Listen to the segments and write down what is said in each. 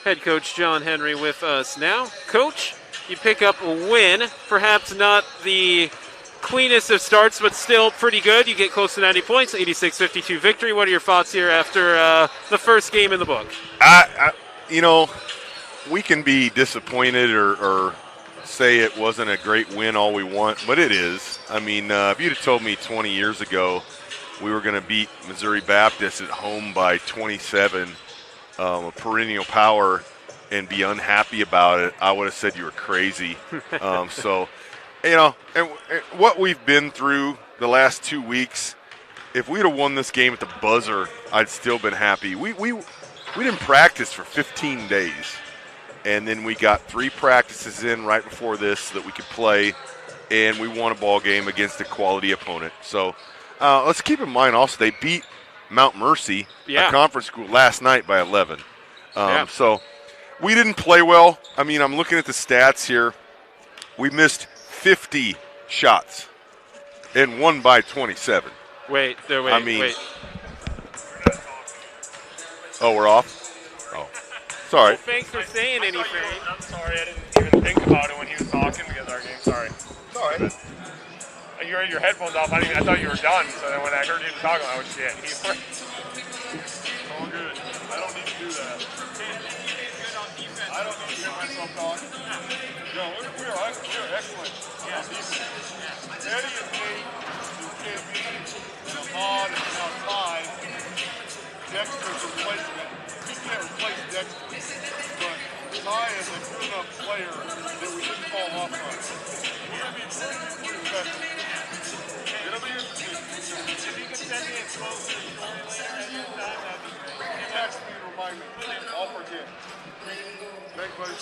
Head coach John Henry with us now. Coach, you pick up a win, perhaps not the cleanest of starts, but still pretty good. You get close to 90 points, 86-52 victory. What are your thoughts here after the first game in the book? We can be disappointed or say it wasn't a great win all we want, but it is. I mean, if you'd have told me 20 years ago we were going to beat Missouri Baptist at home by 27, a perennial power, and be unhappy about it, I would have said you were crazy. And what we've been through the last 2 weeks, if we'd have won this game at the buzzer, I'd still been happy. We didn't practice for 15 days, and then we got 3 practices in right before this so that we could play, and we won a ball game against a quality opponent. So let's keep in mind also they beat Mount Mercy, a conference school, last night by 11. So we didn't play well. I mean, I'm looking at the stats here. We missed 50 shots and won by 27. Wait. Oh, we're off? Oh, sorry. Well, thanks for saying anything. I'm sorry, I didn't even think about it when he was talking because our game. Sorry. Sorry. You had your headphones off. I thought you were done. So then when I heard you talking, I was shit. All good. I don't need to do that. I don't need to hear myself talk. No, we're excellent. Yeah. Eddie and Nate, who can't be Ahmad and now Ty, Dexter's replacement. We can't replace Dexter. But Ty is a good enough player that we shouldn't fall off on. We're going to be pretty effective. It'll be interesting. If you could send me a quote to the story later at your time, that'd be great. Text me and remind me. I'll forget. Thanks, buddy.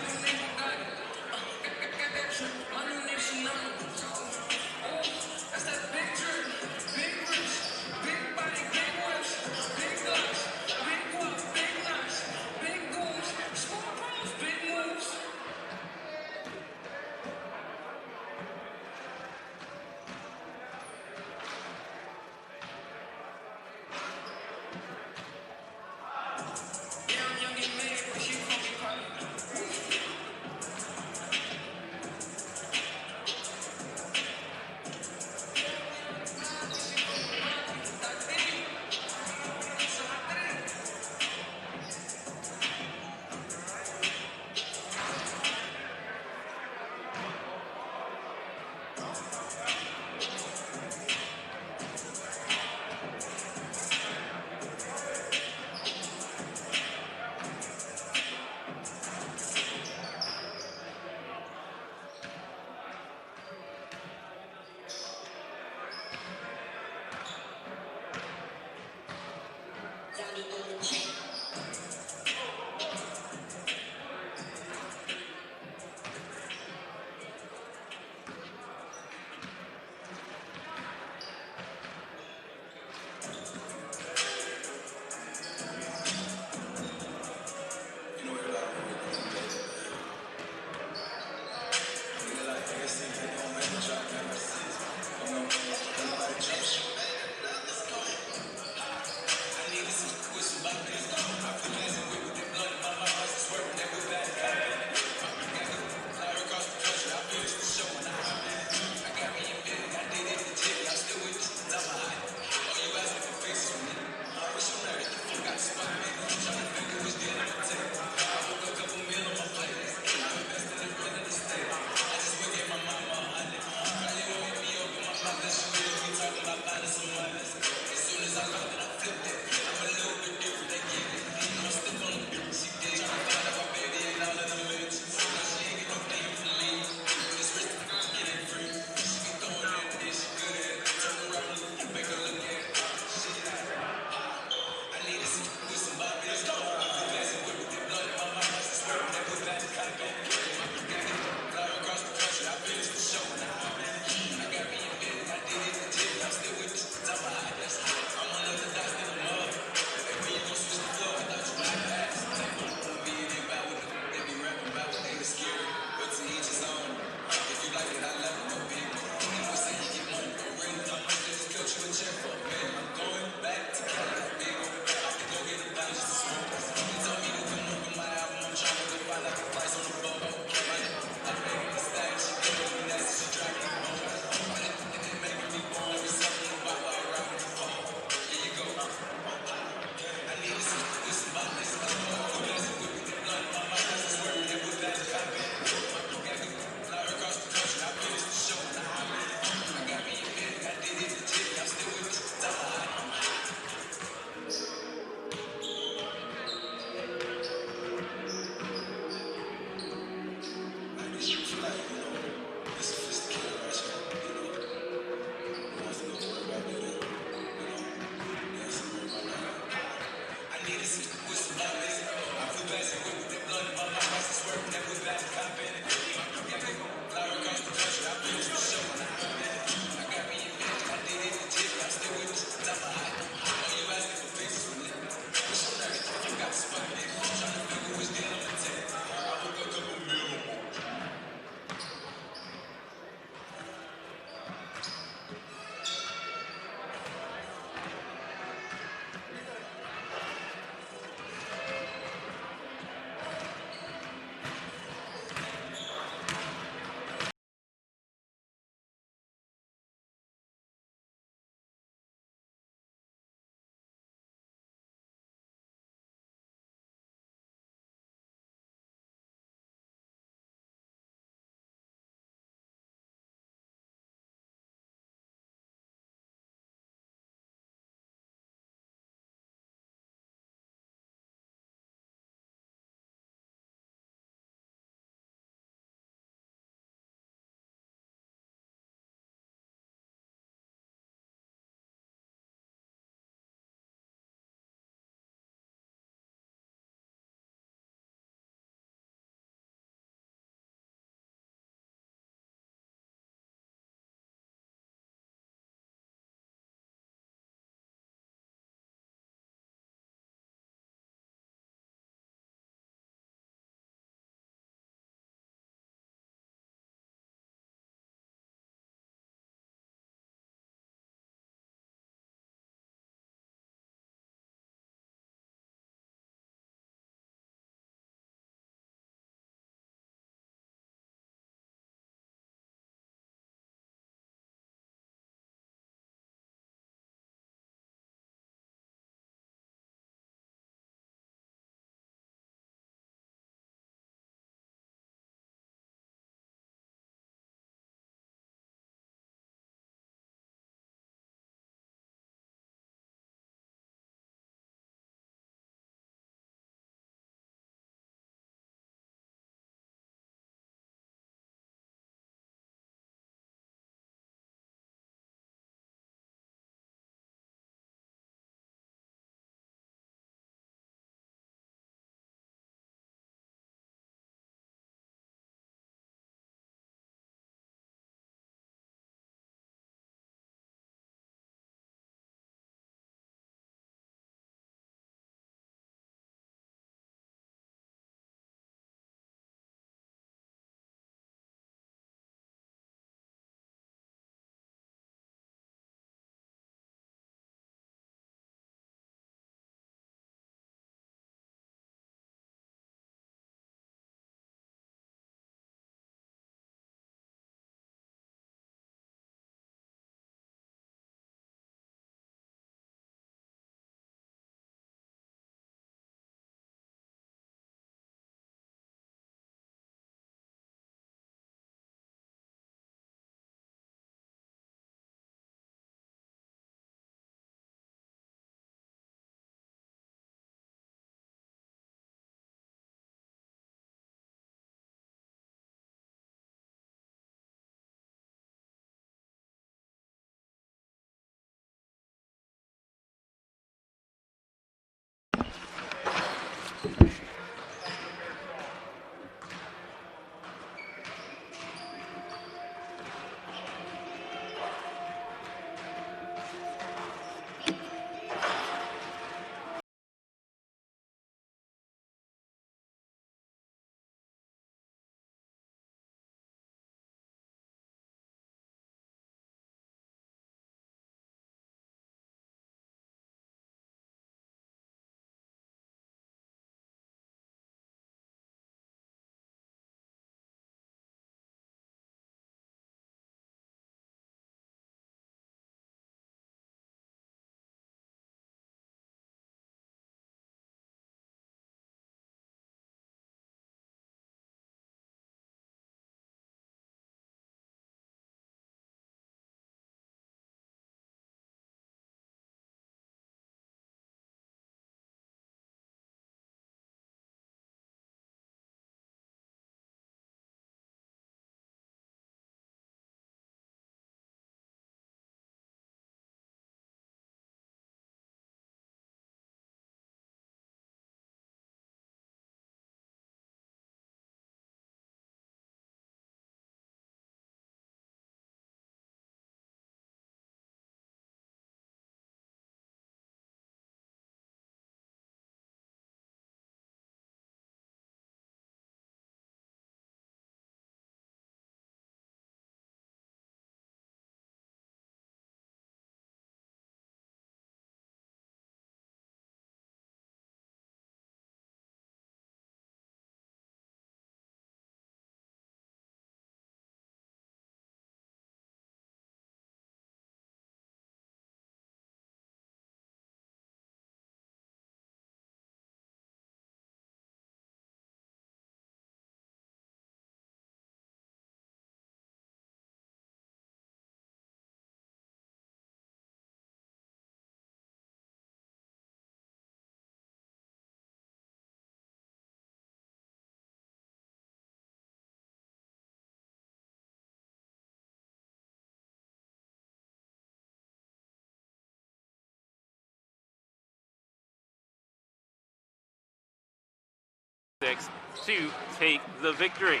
to take the victory.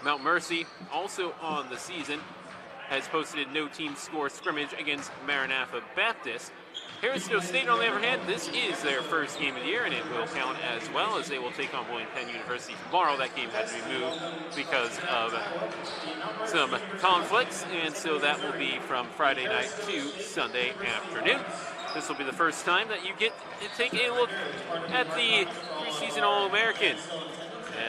Mount Mercy, also on the season, has posted no team score scrimmage against Maranatha Baptist. Harris-Stowe State, on the other hand, this is their first game of the year, and it will count as well, as they will take on William Penn University tomorrow. That game had to be moved because of some conflicts, and so that will be from Friday night to Sunday afternoon. This will be the first time that you get to take a look at the preseason All-American,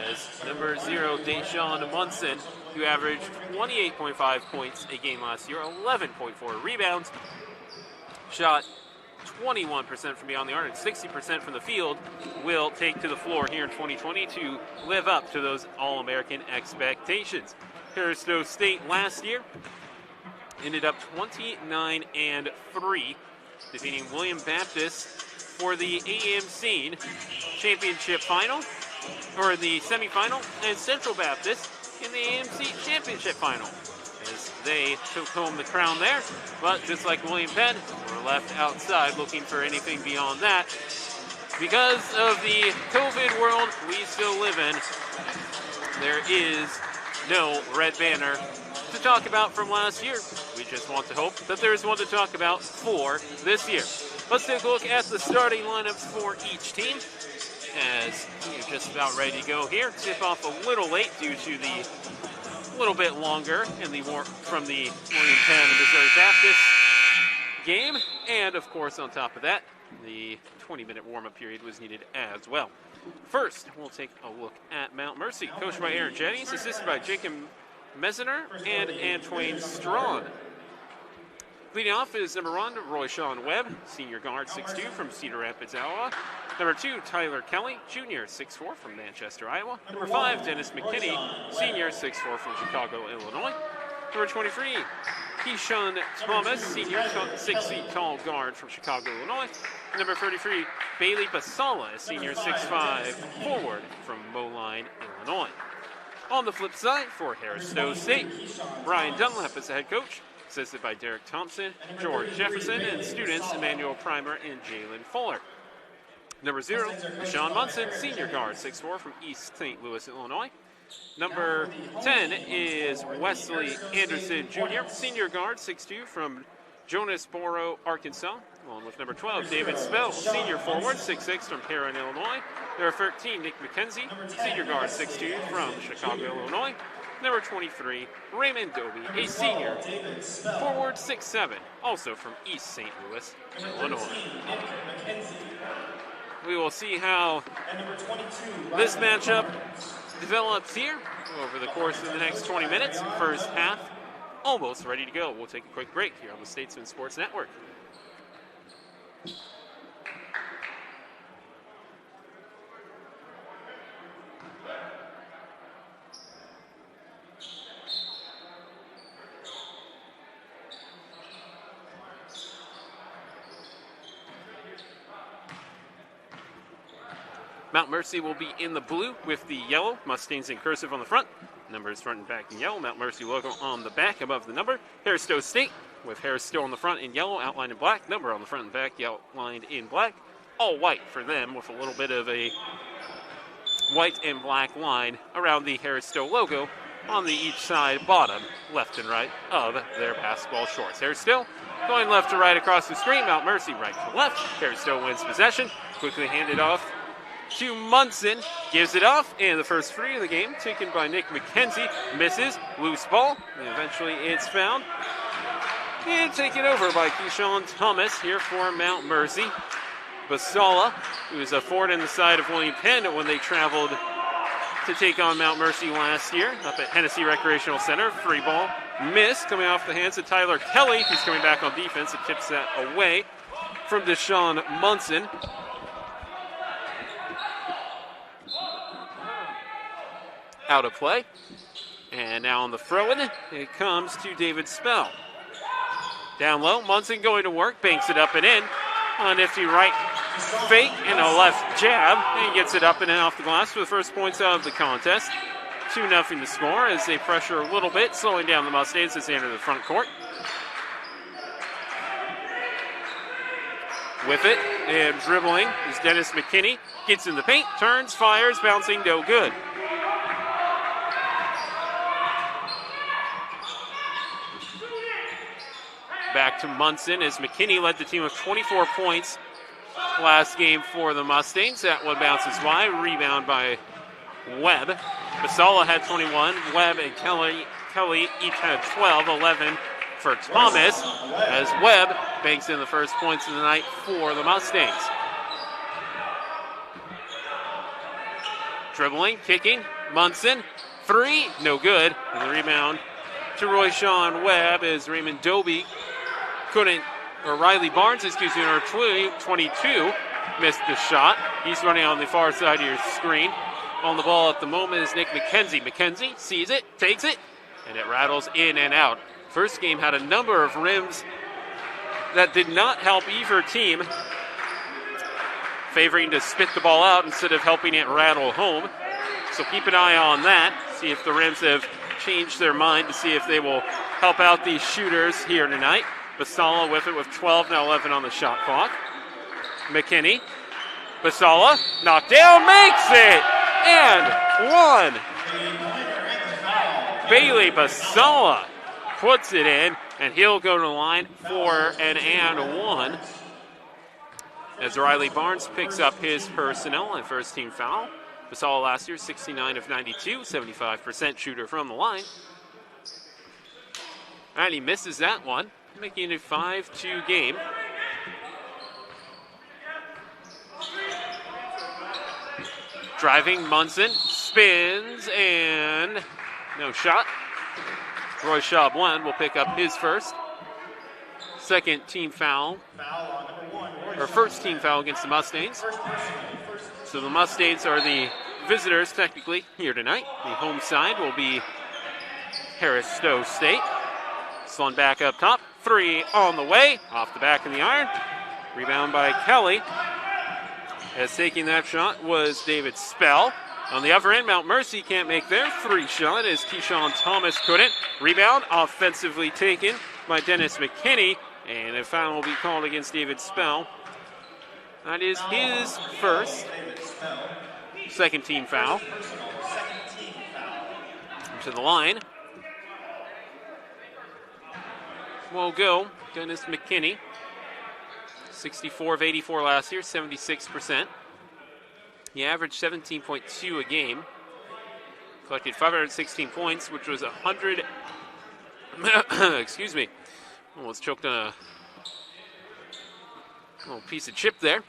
as number 0, Deshaun Munson, who averaged 28.5 points a game last year, 11.4 rebounds, shot 21% from beyond the arc and 60% from the field, will take to the floor here in 2020 to live up to those All-American expectations. Harris-Stowe State last year ended up 29-3, defeating William Baptist for the AMC championship final, or the semifinal, and Central Baptist in the AMC championship final, as they took home the crown there. But just like William Penn, we're left outside looking for anything beyond that. Because of the COVID world we still live in, there is no red banner to talk about from last year. We just want to hope that there is one to talk about for this year. Let's take a look at the starting lineups for each team, as we're just about ready to go here. Tip off a little late due to the little bit longer in the war from the William Penn and Missouri Baptist game, and of course on top of that, the 20-minute warm-up period was needed as well. First, we'll take a look at Mount Mercy, coached by Aaron Jennings, assisted by Jacob Meziner and Antoine Strawn. Leading off is number 1, Roy Sean Webb, senior guard, 6'2", from Cedar Rapids, Iowa. Number 2, Tyler Kelly, junior, 6'4", from Manchester, Iowa. Number 5, Dennis McKinney, senior, 6'4", from Chicago, Illinois. Number 23, Keyshawn Thomas, senior, 6 feet tall guard from Chicago, Illinois. Number 33, Bailey Basala, a senior, 6'5", forward from Moline, Illinois. On the flip side, for Harris-Stowe State, Brian Dunlap is the head coach, assisted by Derek Thompson, George Jefferson, and students Emmanuel Primer and Jalen Fuller. Number 0, Deshaun Munson, senior guard, 6'4", from East St. Louis, Illinois. Number 10 is Wesley Anderson Jr., senior guard, 6'2", from Jonesboro, Arkansas, along with number 12, David Spell, senior forward, 6'6", from Perrin, Illinois. Number 13, Nick McKenzie, senior guard, 6'2", from Chicago, Illinois. Number 23, Raymond Dobie, a senior, forward, 6'7", also from East St. Louis, Illinois. We will see how this matchup develops here over the course of the next 20 minutes. First half almost ready to go. We'll take a quick break here on the Statesmen Sports Network. Mount Mercy will be in the blue with the yellow, Mustangs in cursive on the front. Numbers front and back in yellow, Mount Mercy logo on the back above the number. Harris-Stowe State with Harris-Stowe on the front in yellow, outlined in black. Number on the front and back, outlined in black. All white for them, with a little bit of a white and black line around the Harris-Stowe logo on the each side, bottom, left and right of their basketball shorts. Harris-Stowe going left to right across the screen, Mount Mercy right to left. Harris-Stowe wins possession, quickly handed off to Munson, gives it off, and the first free of the game taken by Nick McKenzie, misses, loose ball, and eventually it's found and taken over by Keyshawn Thomas here for Mount Mercy. Basala, who was a forward in the side of William Penn when they traveled to take on Mount Mercy last year up at Hennessy Recreational Center. Free ball, miss, coming off the hands of Tyler Kelly, who's coming back on defense and tips that away from Deshaun Munson. Out of play. And now on the throw-in, it comes to David Spell. Down low, Munson going to work, banks it up and in. A nifty right fake and a left jab. And gets it up and in off the glass for the first points of the contest. 2-0 the score as they pressure a little bit, slowing down the Mustangs as they enter the front court. With it and dribbling is Dennis McKinney. Gets in the paint, turns, fires, bouncing, no good. Back to Munson as McKinney led the team with 24 points last game for the Mustangs. That one bounces wide. Rebound by Webb. Basala had 21. Webb and Kelly each had 12. 11 for Thomas as Webb banks in the first points of the night for the Mustangs. Dribbling, kicking, Munson, 3, no good. And the rebound to Royshawn Webb as Raymond Doby Riley Barnes, number 22, missed the shot. He's running on the far side of your screen. On the ball at the moment is Nick McKenzie. McKenzie sees it, takes it, and it rattles in and out. First game had a number of rims that did not help either team, favoring to spit the ball out instead of helping it rattle home. So keep an eye on that. See if the rims have changed their mind to see if they will help out these shooters here tonight. Basala with it with 12, now 11 on the shot clock. McKinney. Basala, knocked down, makes it! And one. Bailey Basala puts it in, and he'll go to the line for an and one. As Riley Barnes picks up his personnel and first team foul. Basala last year, 69 of 92, 75% shooter from the line. And he misses that one, making it a 5-2 game. Driving, Munson spins and no shot. Roy Chablan will pick up his first. Second team foul, or first team foul against the Mustangs. So the Mustangs are the visitors technically here tonight. The home side will be Harris-Stowe State. Slung back up top. 3 on the way. Off the back of the iron. Rebound by Kelly. As taking that shot was David Spell. On the other end, Mount Mercy can't make their 3 shot as Keyshawn Thomas couldn't. Rebound offensively taken by Dennis McKinney. And a foul will be called against David Spell. That is his first. Second team foul. To the line. Will go Dennis McKinney. 64 of 84 last year, 76%. He averaged 17.2 a game. Collected 516 points, which was 100. Excuse me. Almost choked on a little piece of chip there.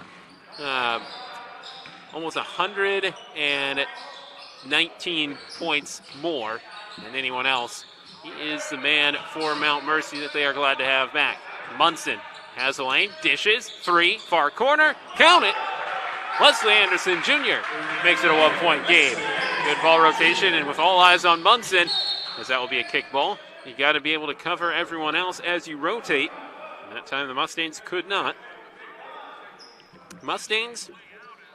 Almost 119 points more than anyone else. He is the man for Mount Mercy that they are glad to have back. Munson has a lane, dishes, 3, far corner, count it. Leslie Anderson Jr. makes it a 1-point game. Good ball rotation, and with all eyes on Munson, as that will be a kick ball, you got to be able to cover everyone else as you rotate. And that time the Mustangs could not. Mustangs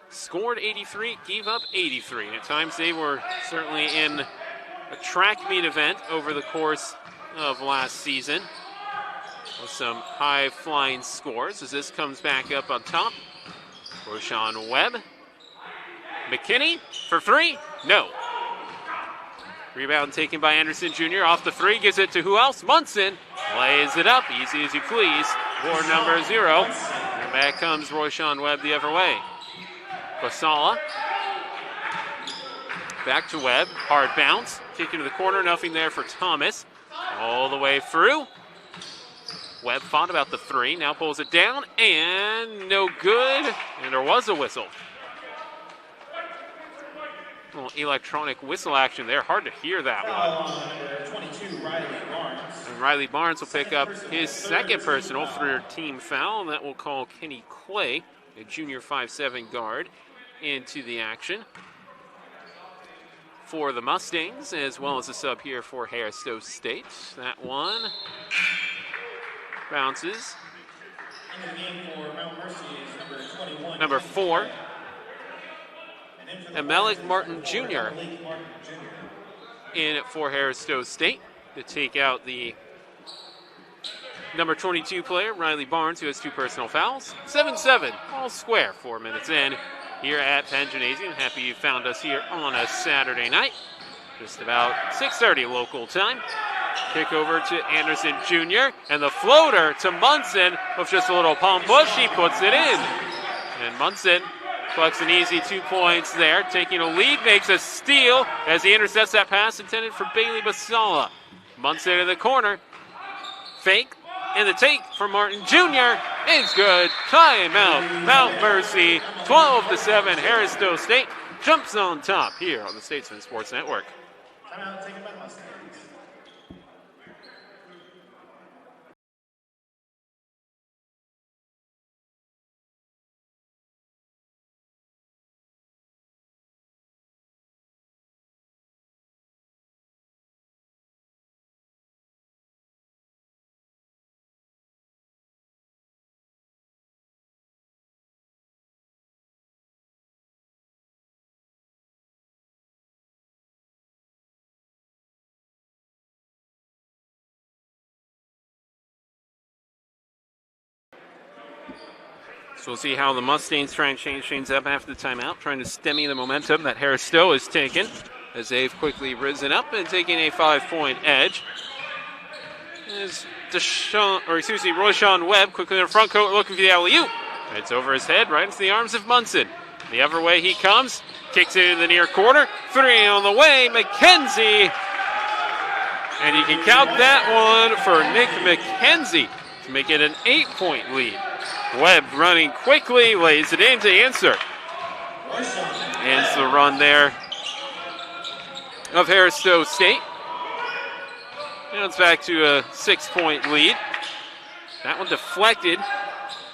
scored 83, gave up 83. And at times they were certainly in a track meet event over the course of last season with some high-flying scores as this comes back up on top. Royshawn Webb. McKinney for 3? No. Rebound taken by Anderson Jr. off the 3, gives it to who else? Munson lays it up, easy as you please, for number 0. And back comes Royshawn Webb the other way. Basala. Back to Webb, hard bounce, kick into the corner, nothing there for Thomas. All the way through. Webb thought about the 3, now pulls it down, and no good, and there was a whistle. A little electronic whistle action there, hard to hear that one. 22, Riley Barnes. And Riley Barnes will pick up his second personal for team foul, and that will call Kenny Clay, a junior 5'7" guard, into the action for the Mustangs, as well as a sub here for Harris-Stowe State. That one bounces. In the game for Mount Mercy is number 4. And Malik Martin Jr. in for Harris-Stowe State to take out the number 22 player, Riley Barnes, who has 2 personal fouls. 7-7, all square, 4 minutes in here at Penn Gymnasium. Happy you found us here on a Saturday night. Just about 6:30 local time. Kick over to Anderson Jr. and the floater to Munson with just a little palm push. He puts it in. And Munson collects an easy 2 points there. Taking a lead, makes a steal as he intercepts that pass intended for Bailey Basala. Munson in the corner. Fake. And the take from Martin Jr. is good. Timeout. Mount Mercy, 12-7. Harris-Stowe State jumps on top here on the Statesmen Sports Network. Timeout taken by Mustangs. So we'll see how the Mustangs try and change things up after the timeout, trying to stemmy the momentum that Harris-Stowe has taken as they've quickly risen up and taking a 5-point edge. As Royshawn Webb quickly in the front court looking for the alley-oop. It's over his head, right into the arms of Munson. The other way he comes, kicks it into the near corner. 3 on the way, McKenzie. And you can count that one for Nick McKenzie to make it an 8-point lead. Webb running quickly, lays it in to answer. Ends the run there of Harris-Stowe State. Now it's back to a 6-point lead. That one deflected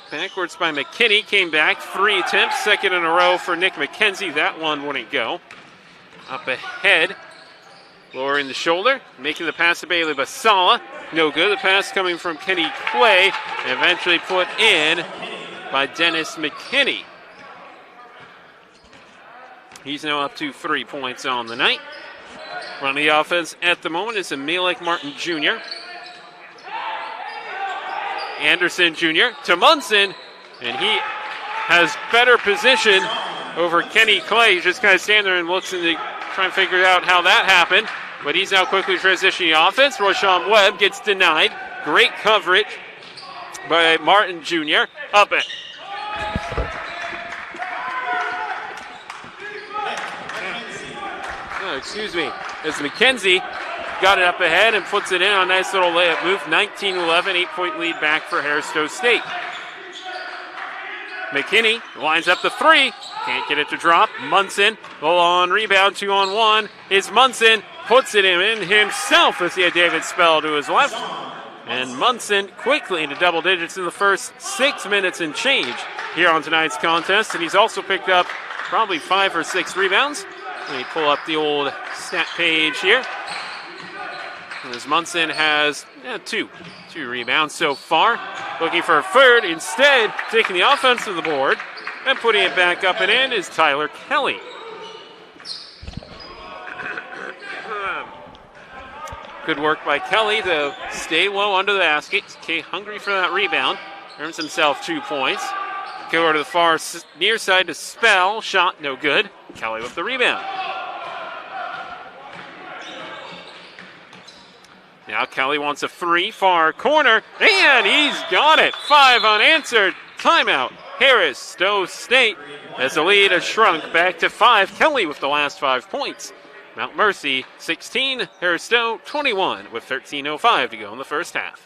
backwards by McKinney. Came back, 3 attempts, second in a row for Nick McKenzie. That one wouldn't go. Up ahead, lowering the shoulder, making the pass to Bailey Basala. No good. The pass coming from Kenny Clay, and eventually put in by Dennis McKinney. He's now up to 3 points on the night. Running the offense at the moment is Emilic Martin Jr. Anderson Jr. to Munson, and he has better position over Kenny Clay. He's just kind of standing there and looks to try and figure out how that happened. But he's now quickly transitioning the offense. Royshawn Webb gets denied. Great coverage by Martin Jr. Up it. Excuse me. As McKenzie got it up ahead and puts it in on a nice little layup move. 19-11, 8-point lead back for Harris-Stowe State. McKinney lines up the 3. Can't get it to drop. Munson, full on rebound, 2-on-1. Is Munson, puts it in himself as he had David Spell to his left. And Munson quickly into double digits in the first 6 minutes and change here on tonight's contest. And he's also picked up probably 5 or 6 rebounds. Let me pull up the old stat page here. As Munson has 2 rebounds so far. Looking for a third. Instead, taking the offense to the board and putting it back up and in is Tyler Kelly. Good work by Kelly to stay low under the basket. Okay, hungry for that rebound. Earns himself 2 points. Go over to the far near side to Spell. Shot no good. Kelly with the rebound. Now Kelly wants a 3, far corner, and he's got it. 5 unanswered. Timeout. Harris-Stowe State as the lead has shrunk back to 5. Kelly with the last 5 points. Mount Mercy 16, Harris-Stowe 21 with 13:05 to go in the first half.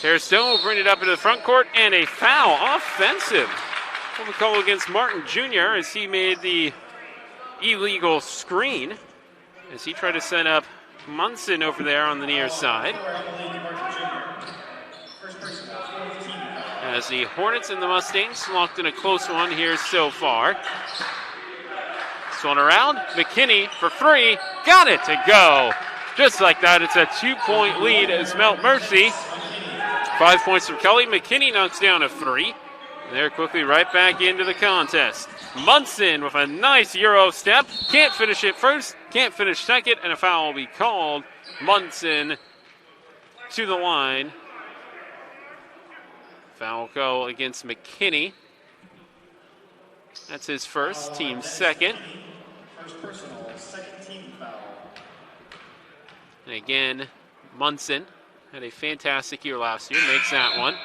Harris-Stowe will bring it up into the front court, and a foul, offensive. What we call against Martin Jr. as he made the illegal screen as he tried to set up Munson over there on the near side. As the Hornets and the Mustangs locked in a close one here so far. This one around, McKinney for three, got it to go. Just like that, it's a 2-point lead as Mount Mercy. 5 points from Kelly. McKinney knocks down a three. They're quickly right back into the contest. Munson with a nice Euro step. Can't finish it first, can't finish second, and a foul will be called. Munson to the line. Foul go against McKinney. That's his first, team second. First personal, second team foul. And again, Munson had a fantastic year last year, makes that one.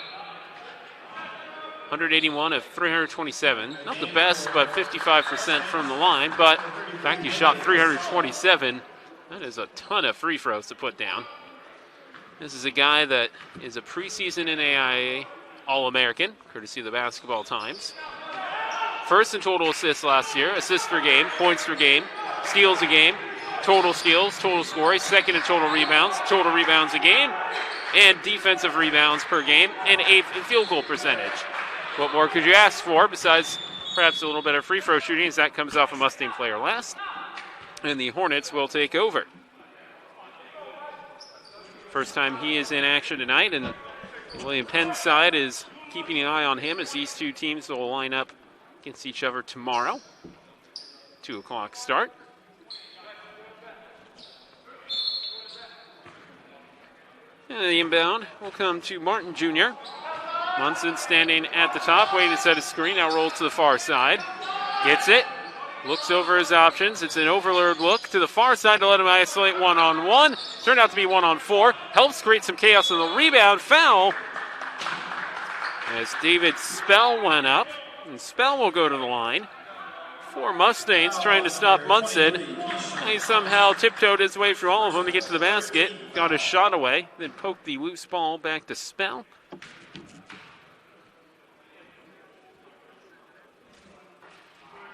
181 of 327. Not the best, but 55% from the line. But in fact, he shot 327. That is a ton of free throws to put down. This is a guy that is a preseason NAIA All-American, courtesy of the Basketball Times. First in total assists last year, assists per game, points per game, steals a game, total steals, total scoring, second in total rebounds a game, and defensive rebounds per game, and eighth in field goal percentage. What more could you ask for besides perhaps a little better free throw shooting as that comes off a Mustang player last? And the Hornets will take over. First time he is in action tonight, and William Penn's side is keeping an eye on him as these two teams will line up against each other tomorrow. 2 o'clock start. And the inbound will come to Martin Jr. Munson standing at the top, waiting to set a screen. Now rolls to the far side. Gets it. Looks over his options. It's an overload look to the far side to let him isolate one-on-one. Turned out to be one-on-4. Helps create some chaos on the rebound. Foul as David Spell went up. And Spell will go to the line. 4 Mustangs trying to stop Munson. And he somehow tiptoed his way through all of them to get to the basket. Got his shot away. Then poked the loose ball back to Spell.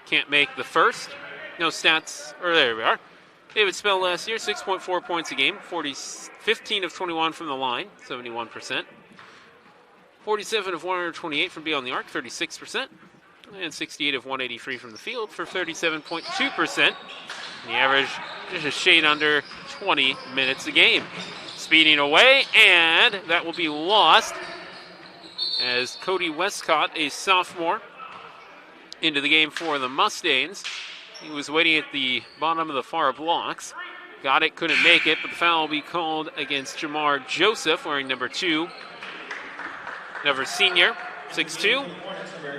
Can't make the first. No stats. Or there we are. David Spell last year, 6.4 points a game. 15 of 21 from the line, 71%. 47 of 128 from beyond the arc, 36%. And 68 of 183 from the field for 37.2%. The average just a shade under 20 minutes a game. Speeding away, and that will be lost as Cody Westcott, a sophomore, into the game for the Mustangs. He was waiting at the bottom of the far blocks. Got it, couldn't make it, but the foul will be called against Jamar Joseph, wearing number 2. Another senior, 6'2",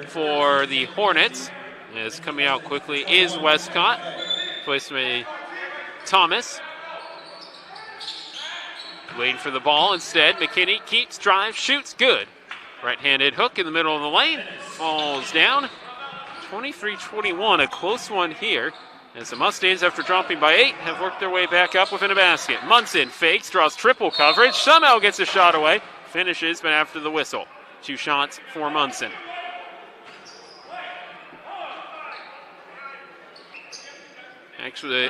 for the Hornets. As coming out quickly is Westcott. Placed by Thomas. Waiting for the ball instead. McKinney keeps, drives, shoots, good. Right-handed hook in the middle of the lane. Falls down. 23-21, a close one here. As the Mustangs, after dropping by 8, have worked their way back up within a basket. Munson fakes, draws triple coverage, somehow gets a shot away. Finishes, but after the whistle. 2 shots for Munson. Actually,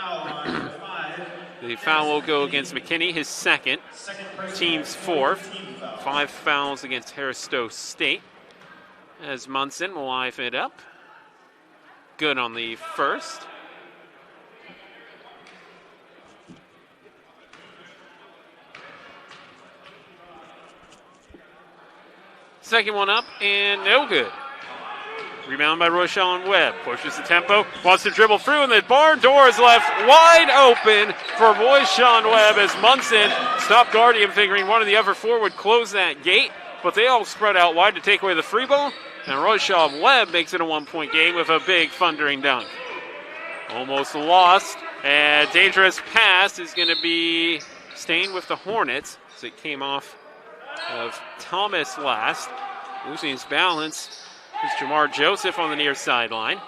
the foul will go against McKinney, his second. Team's 4th. 5 fouls against Harris-Stowe State. As Munson will live it up. Good on the first. Second one up, and no good. Rebound by Rochelle Webb. Pushes the tempo, wants to dribble through, and the barn door is left wide open for Rochelle Webb as Munson stopped guarding him, figuring one of the other 4 would close that gate, but they all spread out wide to take away the free ball, and Rochelle Webb makes it a 1-point game with a big thundering dunk. Almost lost, and dangerous pass is going to be staying with the Hornets as it came off of Thomas last. Losing his balance is Jamar Joseph on the near sideline.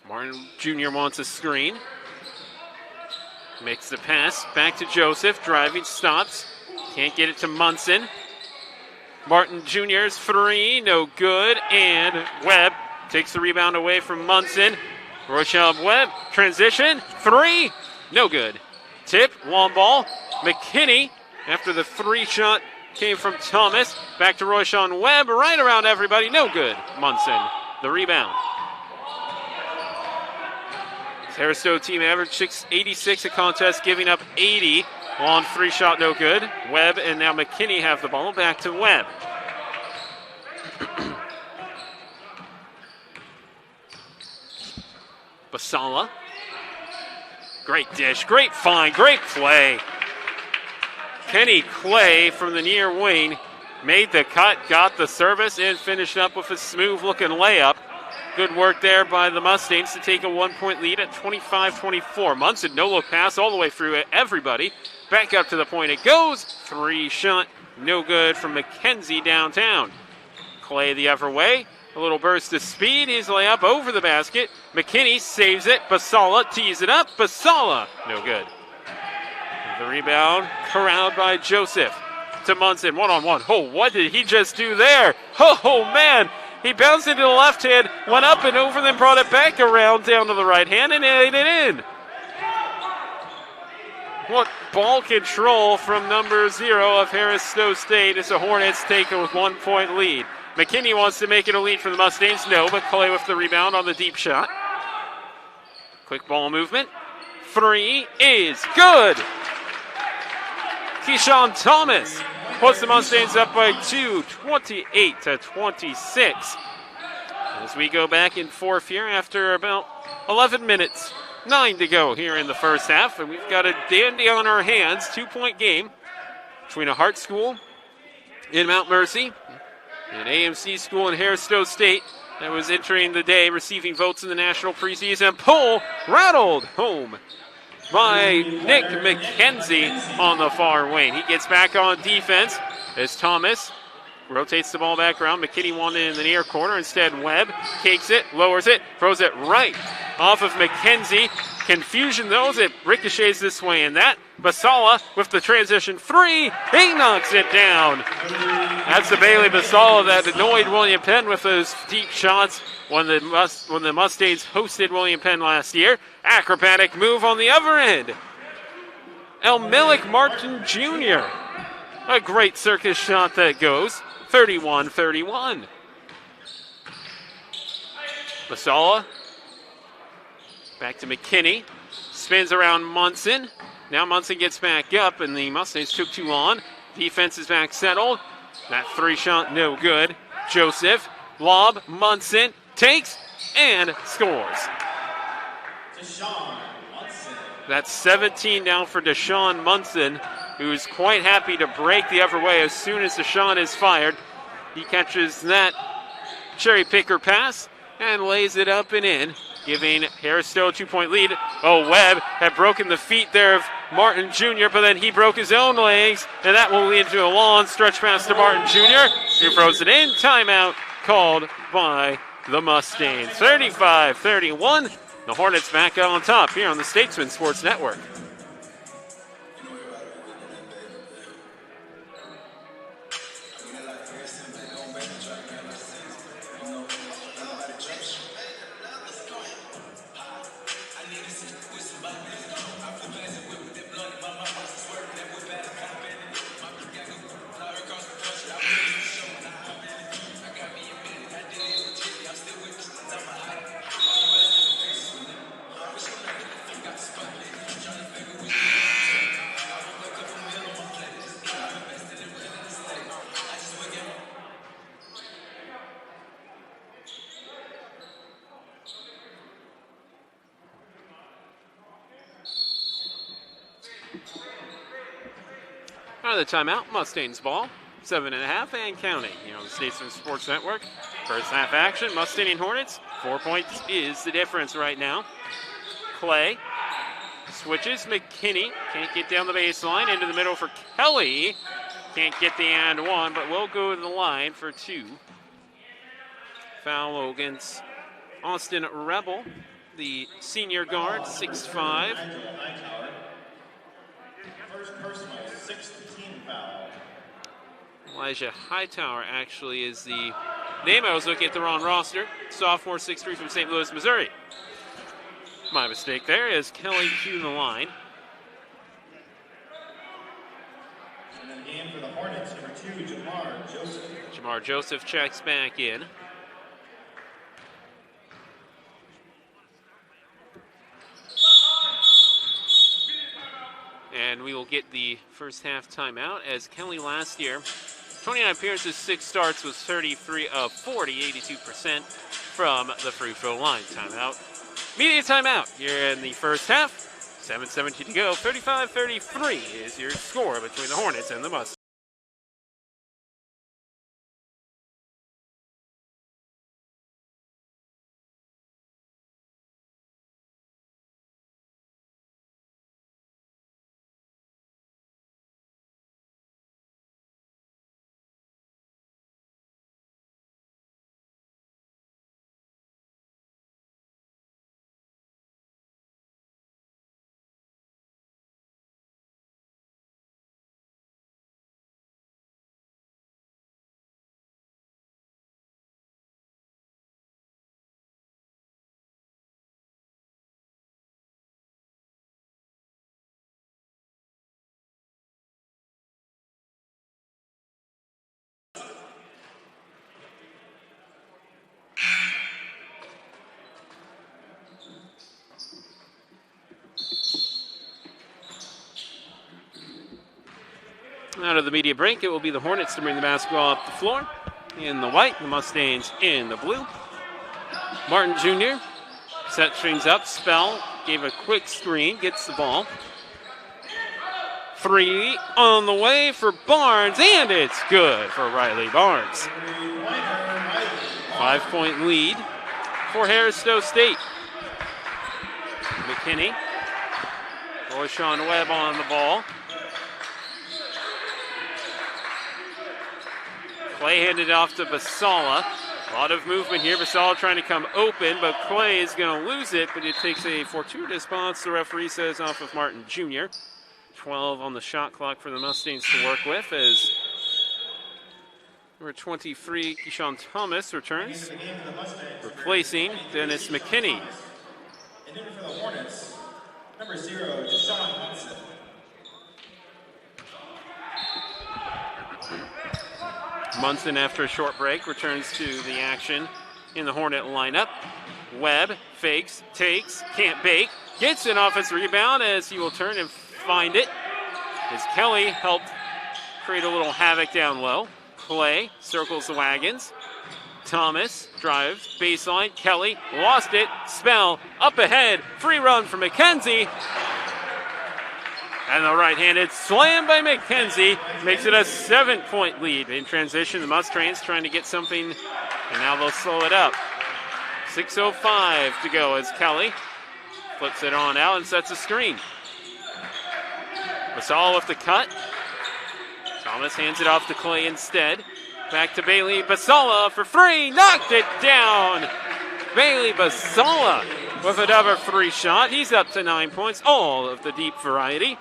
Martin Jr. wants a screen. Makes the pass. Back to Joseph. Driving. Stops. Can't get it to Munson. Martin Jr.'s three. No good. And Webb takes the rebound away from Munson. Rochelle Webb. Transition. Three. No good. Tip. Long ball. McKinney. After the three shot came from Thomas. Back to Rochelle Webb. Right around everybody. No good. Munson. The rebound. Harris-Stowe team average 686 a contest, giving up 80. Long three shot, no good. Webb and now McKinney have the ball. Back to Webb. Basala. Great dish, great find, great play. Kenny Clay from the near wing made the cut, got the service, and finished up with a smooth-looking layup. Good work there by the Mustangs to take a 1-point lead at 25-24. Munson no-look pass all the way through everybody. Back up to the point it goes. Three shot, no good from McKenzie downtown. Clay the other way. A little burst of speed. His layup over the basket. McKinney saves it. Basala tees it up. Basala, no good. The rebound corralled by Joseph to Munson. One-on-one. Oh, what did he just do there? Oh, man. He bounced into the left hand, went up and over, then brought it back around down to the right hand and laid it in. What ball control from number 0 of Harris-Stowe State as the Hornets take a 1-point lead. McKinney wants to make it a lead for the Mustangs. No, but Clay with the rebound on the deep shot. Quick ball movement. Three is good. Keyshawn Thomas puts the Mustangs up by 2, 28-26. As we go back in fourth here after about 11 minutes, 9 to go here in the first half. And we've got a dandy on our hands, 2-point game between a Hart School in Mount Mercy and AMC School in Harris-Stowe State that was entering the day, receiving votes in the national preseason poll, rattled home by Nick McKenzie on the far wing. He gets back on defense as Thomas rotates the ball back around. McKinney wanted it in the near corner. Instead, Webb takes it, lowers it, throws it right off of McKenzie. Confusion, though, as it ricochets this way and that. Basala with the transition three. He knocks it down. That's the Bailey Basala that annoyed William Penn with those deep shots when the Mustangs hosted William Penn last year. Acrobatic move on the other end. Elmilic Martin Jr. A great circus shot that goes. 31-31. Basala. Back to McKinney. Spins around Munson. Now Munson gets back up, and the Mustangs took too long. Defense is back settled. That three shot, no good. Joseph, lob, Munson takes and scores. That's 17 now for Deshaun Munson, who's quite happy to break the other way as soon as Deshaun is fired. He catches that cherry picker pass and lays it up and in, giving Harris-Stowe a 2-point lead. Oh, Webb had broken the feet there of Martin Jr., but then he broke his own legs, and that will lead to a long stretch pass to Martin Jr., who throws it in. Timeout called by the Mustangs. 35-31. The Hornets back on top here on the Statesmen Sports Network. Out of the timeout, Mustangs ball, 7.5 and counting here on the Statesmen Sports Network. First half action, Mustang and Hornets. 4 points is the difference right now. Clay switches, McKinney can't get down the baseline, into the middle for Kelly. Can't get the and one, but will go to the line for two. Foul against Austin Rebel, the senior guard, 6'5". first personal, 6th team foul. Elijah Hightower actually is the name. I was looking at the wrong roster. Sophomore, 6'3" from St. Louis, Missouri. My mistake there as Kelly to the line. And then game for the Hornets, number 2, Jamar Joseph. Jamar Joseph checks back in. And we will get the first half timeout as Kelly last year, 29 appearances, 6 starts, was 33 of 40, 82% from the free throw line. Timeout. Media timeout here in the first half. 7:17 to go. 35-33 is your score between the Hornets and the Mustangs. Out of the media break, it will be the Hornets to bring the basketball up the floor. In the white, the Mustangs in the blue. Martin Jr. set things up. Spell gave a quick screen, gets the ball. 3 on the way for Barnes, and it's good for Riley Barnes. 5-point lead for Harris-Stowe State. McKinney. Sean Webb on the ball. Clay handed off to Basala. A lot of movement here. Basala trying to come open, but Clay is going to lose it, but it takes a fortuitous bounce, the referee says, off of Martin Jr. 12 on the shot clock for the Mustangs to work with as number 23, Keyshawn Thomas returns, replacing Dennis McKinney. And in for the Hornets, number 0, Deshaun Munson. Munson, after a short break, returns to the action in the Hornet lineup. Webb fakes, takes, can't bake, gets an offensive rebound as he will turn and find it. As Kelly helped create a little havoc down low. Clay circles the wagons. Thomas drives, baseline, Kelly lost it. Spell up ahead, free run for McKenzie. And the right-handed slam by McKenzie makes it a 7-point lead. In transition, the Mustangs trying to get something, and now they'll slow it up. 6:05 to go as Kelly flips it on out and sets a screen. Basala with the cut. Thomas hands it off to Clay instead. Back to Bailey Basala for 3, knocked it down. Bailey Basala with another 3 shot. He's up to 9 points, all of the deep variety,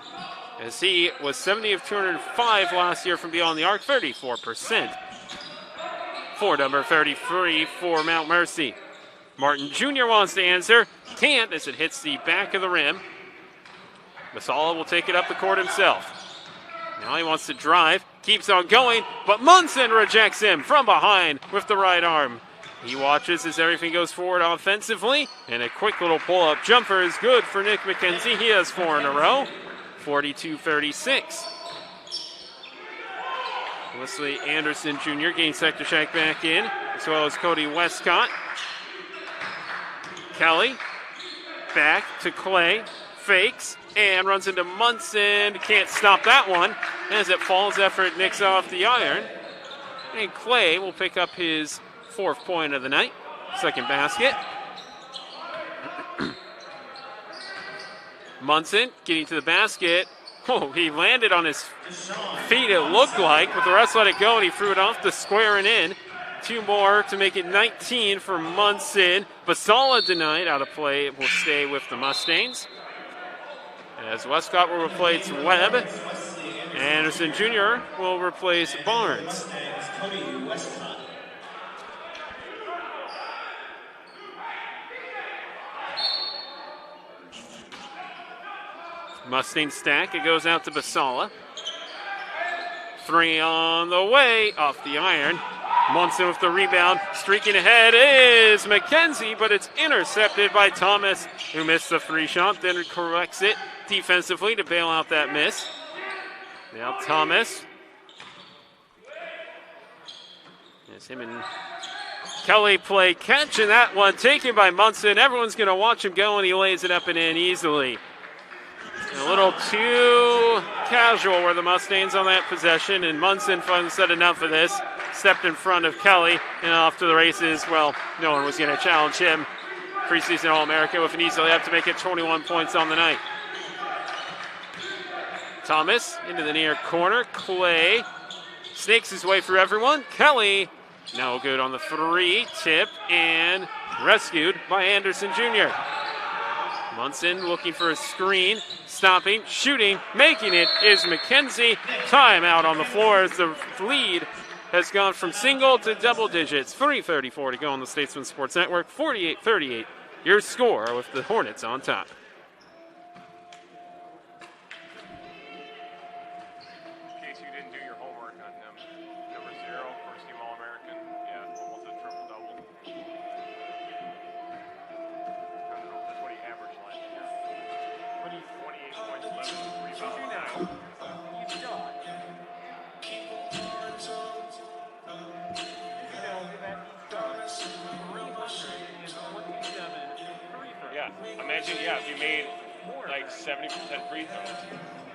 as he was 70 of 205 last year from beyond the arc, 34%. For number 33 for Mount Mercy. Martin Jr. wants to answer, can't as it hits the back of the rim. Basala will take it up the court himself. Now he wants to drive, keeps on going, but Munson rejects him from behind with the right arm. He watches as everything goes forward offensively, and a quick little pull-up jumper is good for Nick McKenzie. He has 4 in a row, 42-36. Wesley Anderson Jr. gains set to check back in, as well as Cody Westcott. Kelly back to Clay, fakes, and runs into Munson. Can't stop that one as it falls after it nicks off the iron. And Clay will pick up his 4th point of the night, 2nd basket. Munson getting to the basket. Oh, he landed on his feet, it looked like, but the rest let it go, and he threw it off the square and in. 2 more to make it 19 for Munson. Basala denied, out of play. It will stay with the Mustangs. as Westcott will replace Webb. Anderson Jr. will replace Barnes. Mustangs, Cody Westcott. Mustang stack, it goes out to Basala. 3 on the way, off the iron. Munson with the rebound, streaking ahead is McKenzie, but it's intercepted by Thomas, who missed the free shot, then corrects it defensively to bail out that miss. Now Thomas. As him and Kelly play catch, and that one taken by Munson. Everyone's going to watch him go, and he lays it up and in easily. A little too casual were the Mustangs on that possession, and Munson finally said enough of this. Stepped in front of Kelly and off to the races. Well, no one was going to challenge him. Preseason All-American with an easy layup to make it 21 points on the night. Thomas into the near corner. Clay snakes his way through everyone. Kelly, no good on the 3. Tip and rescued by Anderson Jr. Munson looking for a screen. Stopping, shooting, making it is McKenzie. Timeout on the floor as the lead has gone from single to double digits. 3:34 to go on the Statesmen Sports Network. 48-38, your score with the Hornets on top. In case you didn't do your homework on him, number 0, first team All-American. Yeah, almost a triple-double. That's what he averaged last year. 28 points, 11 rebounds. Yeah, imagine, if you made like 70% free throws.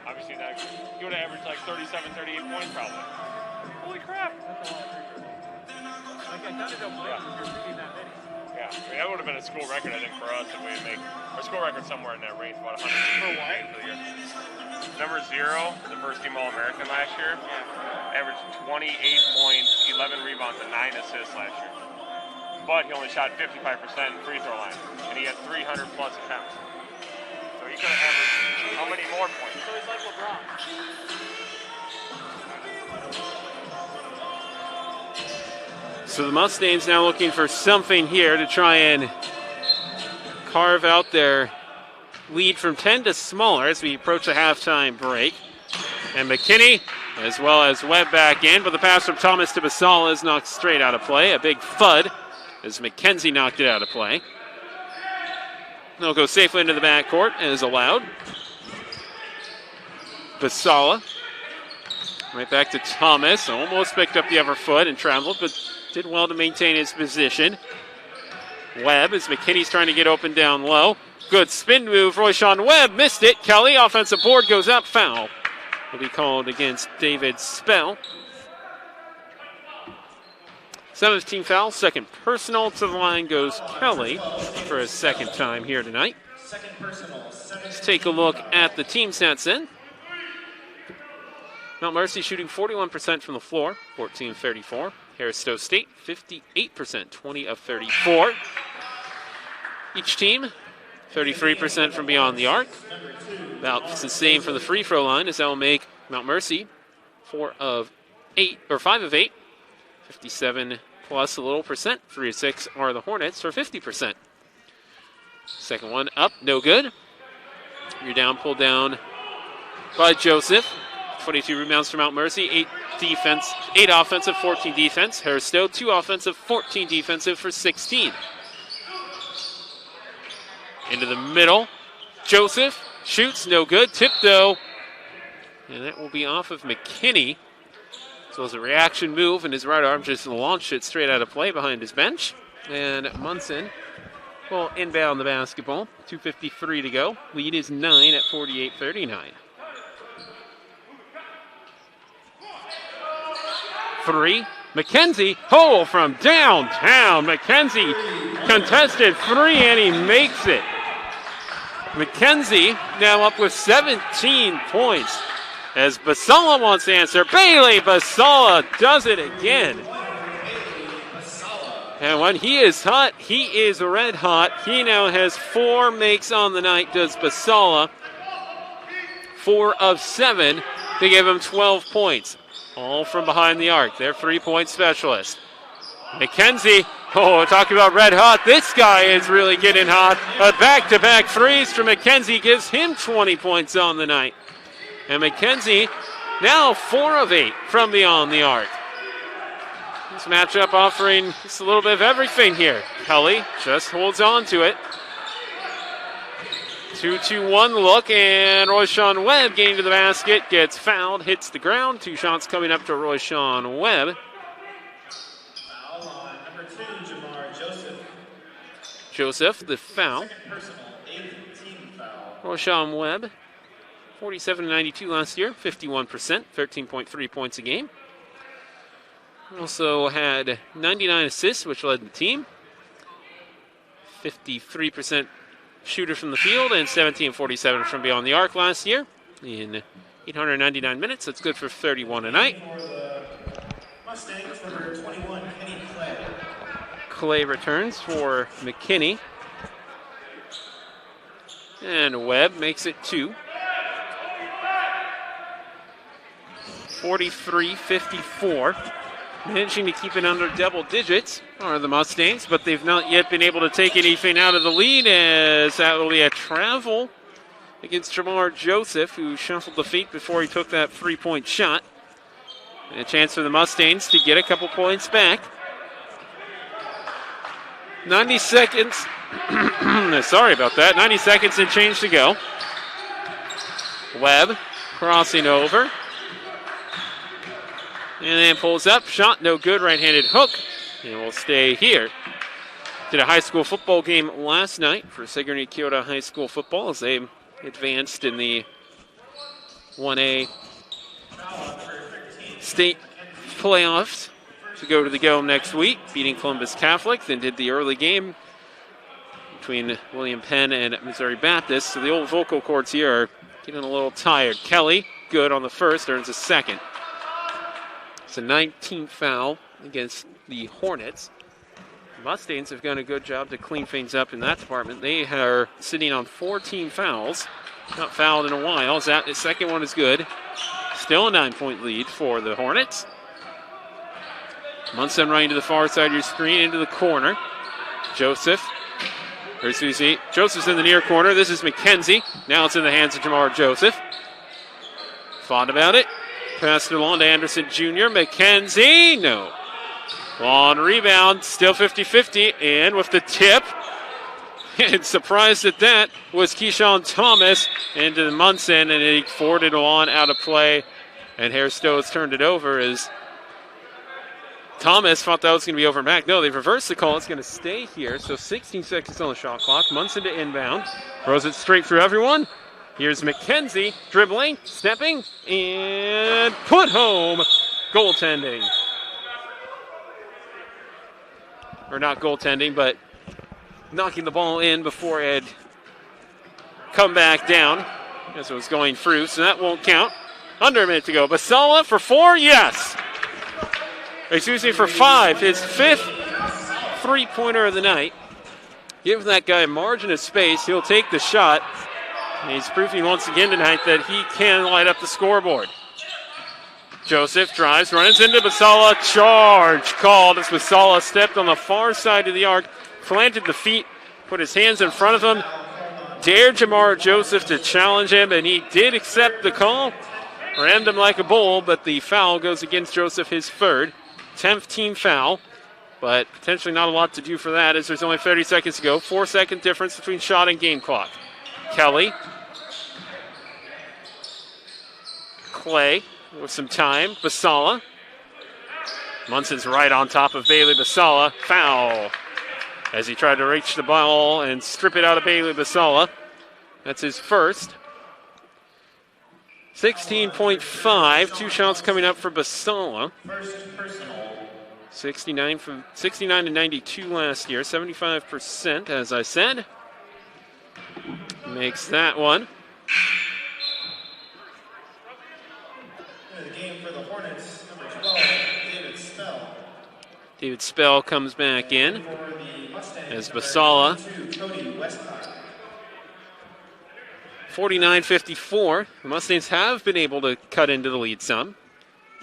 Obviously, that you would have averaged like 37, 38 points probably. Holy crap! That's a lot of free throws. Like, I thought it don't play if you're shooting that many. Yeah, I mean, that would have been a school record, I think, for us if we would make our school record somewhere in that range, about 100 for the year. Number 0, the first team All-American last year, averaged 28 points, 11 rebounds, and 9 assists last year. But he only shot 55% in free throw line, and he had 300 plus attempts. So he could have averaged how many more points? So he's like LeBron. So the Mustangs now looking for something here to try and carve out their lead from 10 to smaller as we approach the halftime break. And McKinney, as well as Webb back in, but the pass from Thomas to Basala is knocked straight out of play. A big thud as McKenzie knocked it out of play. They'll go safely into the backcourt as allowed. Basala. Right back to Thomas. Almost picked up the other foot and traveled, but did well to maintain his position. Webb as McKinney's trying to get open down low. Good spin move. Royshawn Webb missed it. Kelly, offensive board goes up. Foul will be called against David Spell. 7th team foul, second personal. To the line goes Kelly for his second time here tonight. Second personal. Let's take a look at the team stats then. Mount Mercy shooting 41% from the floor, 14-34. Harris-Stowe State, 58%, 20 of 34. Each team, 33% from beyond the arc. About the same from the free throw line, as that will make Mount Mercy 5 of 8, 57 plus a little percent. 3 of 6 are the Hornets for 50%. Second one up, no good. You're down, pulled down by Joseph. 22 rebounds for Mount Mercy, 8 offensive, 14 defense. Harris-Stowe, 2 offensive, 14 defensive for 16. Into the middle. Joseph shoots, no good. Tip though. And that will be off of McKinney. So it's a reaction move, and his right arm just launched it straight out of play behind his bench. And Munson will inbound the basketball. 2:53 to go. Lead is 9 at 48-39. 3. McKenzie, hole from downtown. McKenzie contested 3, and he makes it. McKenzie now up with 17 points. As Basala wants to answer, Bailey Basala does it again. And when he is hot, he is red hot. He now has 4 makes on the night, does Basala. 4 of 7 to give them 12 points. All from behind the arc. Their 3-point specialist. McKenzie, talking about red hot. This guy is really getting hot. A back-to-back threes from McKenzie gives him 20 points on the night. And McKenzie now 4 of 8 from beyond the arc. This matchup offering just a little bit of everything here. Kelly just holds on to it. 2-2-1 look, and Royshawn Webb getting to the basket, gets fouled, hits the ground. 2 shots coming up to Royshawn Webb. Foul on number 2, Jamar Joseph. Joseph, the foul. Second personal, 8th team foul. Royshawn Webb, 47-92 last year, 51%, 13.3 points a game. Also had 99 assists, which led the team. 53% shooter from the field and 17-47 from beyond the arc last year in 899 minutes. That's good for 31 a night. For the Mustangs, number 21, Kenny Clay. Clay returns for McKinney. And Webb makes it 2. 43-54. Managing to keep it under double digits are the Mustangs, but they've not yet been able to take anything out of the lead, as that will be a travel against Jamar Joseph, who shuffled the feet before he took that 3-point shot. And a chance for the Mustangs to get a couple points back. 90 seconds. Sorry about that. 90 seconds and change to go. Webb crossing over. And then pulls up. Shot no good. Right-handed hook. And we'll stay here. Did a high school football game last night for Sigourney Kyoto High School football as they advanced in the 1A state playoffs to go to the Dome next week, beating Columbus Catholic. Then did the early game between William Penn and Missouri Baptist. So the old vocal cords here are getting a little tired. Kelly, good on the first, earns a second. It's a 19th foul against the Hornets. The Mustangs have done a good job to clean things up in that department. They are sitting on 14 fouls. Not fouled in a while. The second one is good. Still a 9-point lead for the Hornets. Munson running to the far side of your screen into the corner. Joseph's in the near corner. This is McKenzie. Now it's in the hands of Jamar Joseph. Thought about it. Passed it along to Anderson Jr. McKenzie, no. Long rebound, still 50-50, and with the tip, and surprised at that, was Keyshawn Thomas into the Munson, and he forwarded on out of play, and Harris-Stowe has turned it over as Thomas thought that was going to be over back. No, they've reversed the call. It's going to stay here, so 16 seconds on the shot clock. Munson to inbound, throws it straight through everyone. Here's McKenzie, dribbling, stepping, and put home. Goaltending. Or not goaltending, but knocking the ball in before it had come back down. As it was going through, so that won't count. Under a minute to go. Basala for 4, yes. For 5, his 5th three-pointer of the night. Give that guy a margin of space. He'll take the shot. And he's proving once again tonight that he can light up the scoreboard. Joseph drives, runs into Basala. Charge called as Basala stepped on the far side of the arc, planted the feet, put his hands in front of him, dared Jamar Joseph to challenge him, and he did accept the call. Rammed him like a bull, but the foul goes against Joseph, his 3rd. 10th team foul, but potentially not a lot to do for that as there's only 30 seconds to go. 4-second difference between shot and game clock. Kelly. Clay with some time. Basala. Munson's right on top of Bailey Basala. Foul as he tried to reach the ball and strip it out of Bailey Basala. That's his 1st. 16.5. 2 shots coming up for Basala. 69 to 92 last year. 75%, as I said. Makes that one. The game for the Hornets, number 12, David Spell. David Spell comes back in For the Mustangs, as number Basala 22, Cody Westcott. 49-54. The Mustangs have been able to cut into the lead some.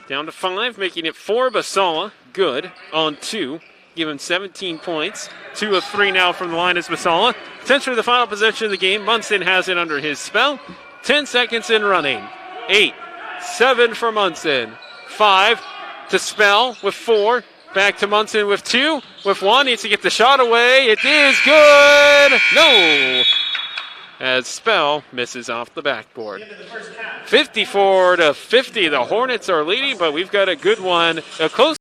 Down to 5, making it 4. Basala, good on 2. Give him 17 points. 2 of 3 now from the line is Basala. Potentially the final possession of the game. Munson has it under his spell. 10 seconds in running. 8, 7 for Munson. 5 to Spell with 4. Back to Munson with 2. With 1, needs to get the shot away. It is good. No. As Spell misses off the backboard. 54-50. The Hornets are leading, but we've got a good one. A close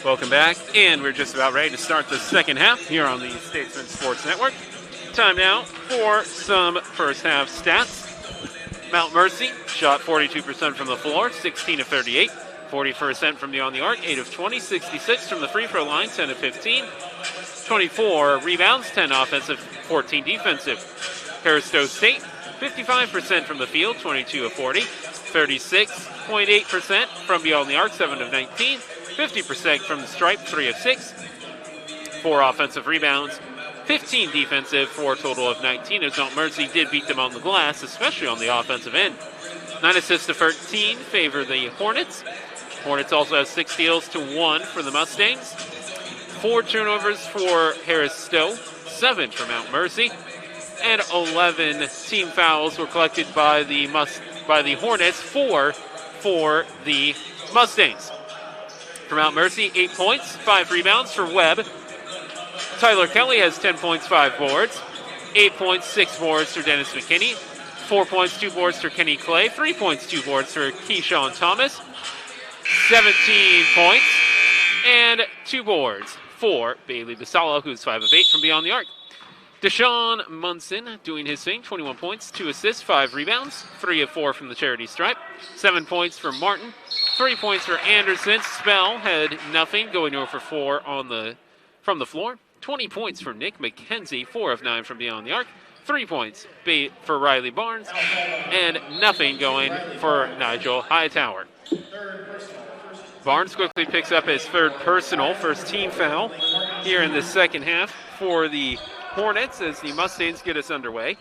Welcome back, and we're just about ready to start the second half here on the Statesmen Sports Network. Time now for some first half stats. Mount Mercy shot 42% from the floor, 16 of 38, 40% from beyond the arc, 8 of 20, 66 from the free throw line, 10 of 15, 24 rebounds, 10 offensive, 14 defensive. Harris-Stowe State, 55% from the field, 22 of 40, 36.8% from beyond the arc, 7 of 19, 50% from the stripe, 3 of 6, 4 offensive rebounds, 15 defensive for a total of 19, as Mount Mercy did beat them on the glass, especially on the offensive end. 9 assists to 13 favor the Hornets. Hornets also have 6 steals to 1 for the Mustangs. 4 turnovers for Harris-Stowe, 7 for Mount Mercy, and 11 team fouls were collected by the Hornets, 4 for the Mustangs. For Mount Mercy, 8 points, 5 rebounds for Webb. Tyler Kelly has 10 points, 5 boards. 8 points, 6 boards for Dennis McKinney. 4 points, 2 boards for Kenny Clay. 3 points, 2 boards for Keyshawn Thomas. 17 points and 2 boards for Bailey Basalo, who's 5 of 8 from beyond the arc. Deshaun Munson doing his thing, 21 points, 2 assists, 5 rebounds, 3 of 4 from the charity stripe. 7 points for Martin, 3 points for Anderson. Spell had nothing, going 0 for 4 from the floor. 20 points for Nick McKenzie, 4 of 9 from beyond the arc. 3 points for Riley Barnes, and nothing going for Nigel Hightower. Barnes quickly picks up his 3rd personal, first team foul here in the second half for the Hornets as the Mustangs get us underway.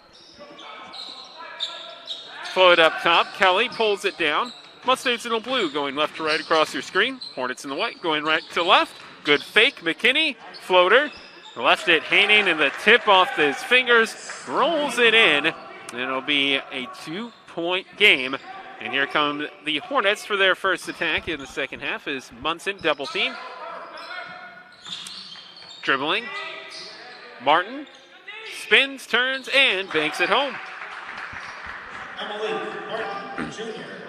Float up top, Kelly pulls it down. Mustangs in the blue going left to right across your screen. Hornets in the white going right to left. Good fake, McKinney, floater. Left it hanging and the tip off his fingers, rolls it in, and it'll be a 2-point game. And here come the Hornets for their first attack in the second half as Munson double team. Dribbling. Martin spins, turns, and banks it home.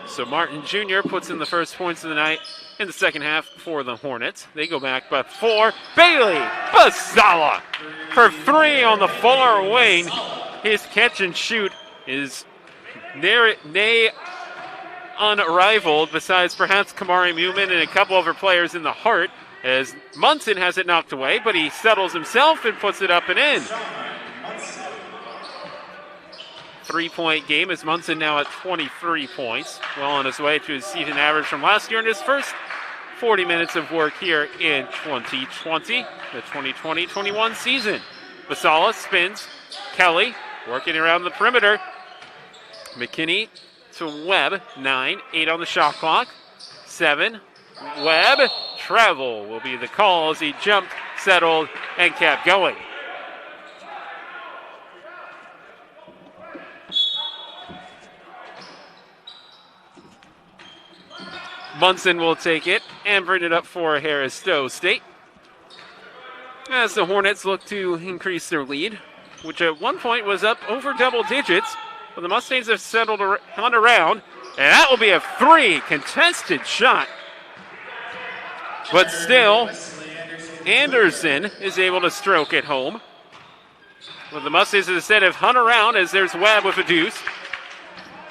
So Martin Jr. puts in the first points of the night in the second half for the Hornets. They go back by 4. Bailey Basala for 3 on the far wing. His catch and shoot is nay unrivaled, besides perhaps Kamari Mumin and a couple other players in the heart, as Munson has it knocked away, but he settles himself and puts it up and in. 3-point game as Munson now at 23 points, well on his way to his season average from last year in his first 40 minutes of work here in 2020, the 2020-21 season. Basala spins, Kelly working around the perimeter. McKinney to Webb, 9, 8 on the shot clock, 7. Webb, travel will be the call as he jumped, settled, and kept going. Munson will take it and bring it up for Harris-Stowe State as the Hornets look to increase their lead, which at one point was up over double digits, but the Mustangs have settled on around, and that will be a 3 contested shot. But still, Anderson is able to stroke it home. But the Mustangs instead have hung around as there's Webb with a deuce.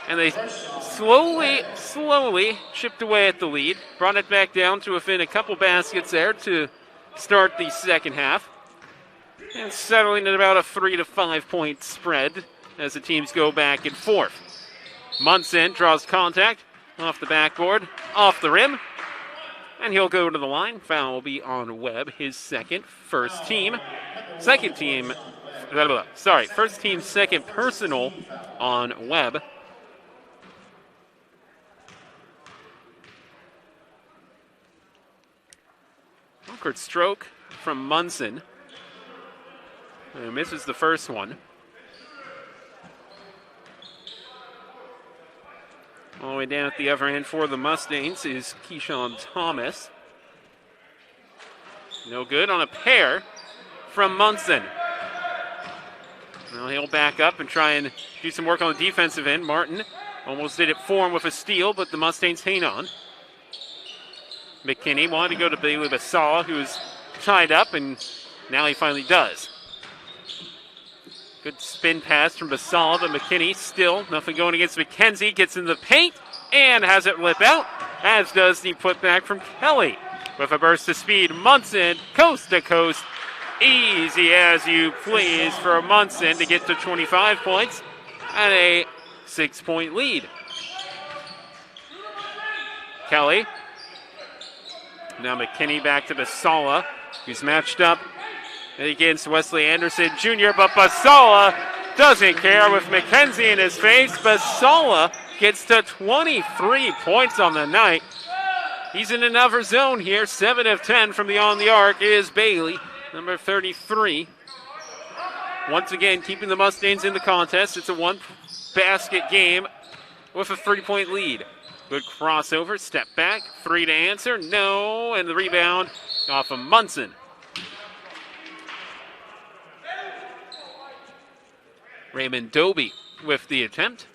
And they slowly chipped away at the lead. Brought it back down to within a couple baskets there to start the second half. And settling at about a 3 to 5 point spread as the teams go back and forth. Munson draws contact off the backboard, off the rim. And he'll go to the line. Foul will be on Webb, his first team second personal on Webb. Awkward stroke from Munson. He misses the first one. All the way down at the other end for the Mustangs is Keyshawn Thomas. No good on a pair from Munson. Now he'll back up and try and do some work on the defensive end. Martin almost did it for him with a steal, but the Mustangs hang on. McKinney wanted to go to Bailey Basala, who's tied up, and now he finally does. Good spin pass from Basala, but McKinney still nothing going against McKenzie. Gets in the paint and has it lip out, as does the putback from Kelly. With a burst of speed, Munson, coast to coast. Easy as you please for Munson to get to 25 points and a 6-point lead. Kelly. Now McKinney back to Basala, who's matched up against Wesley Anderson Jr., but Basala doesn't care with McKenzie in his face. Basala gets to 23 points on the night. He's in another zone here. 7 of 10 from beyond the arc is Bailey, number 33. Once again, keeping the Mustangs in the contest. It's a one-basket game with a 3-point lead. Good crossover, step back, 3 to answer, no, and the rebound off of Munson. Raymond Doby with the attempt.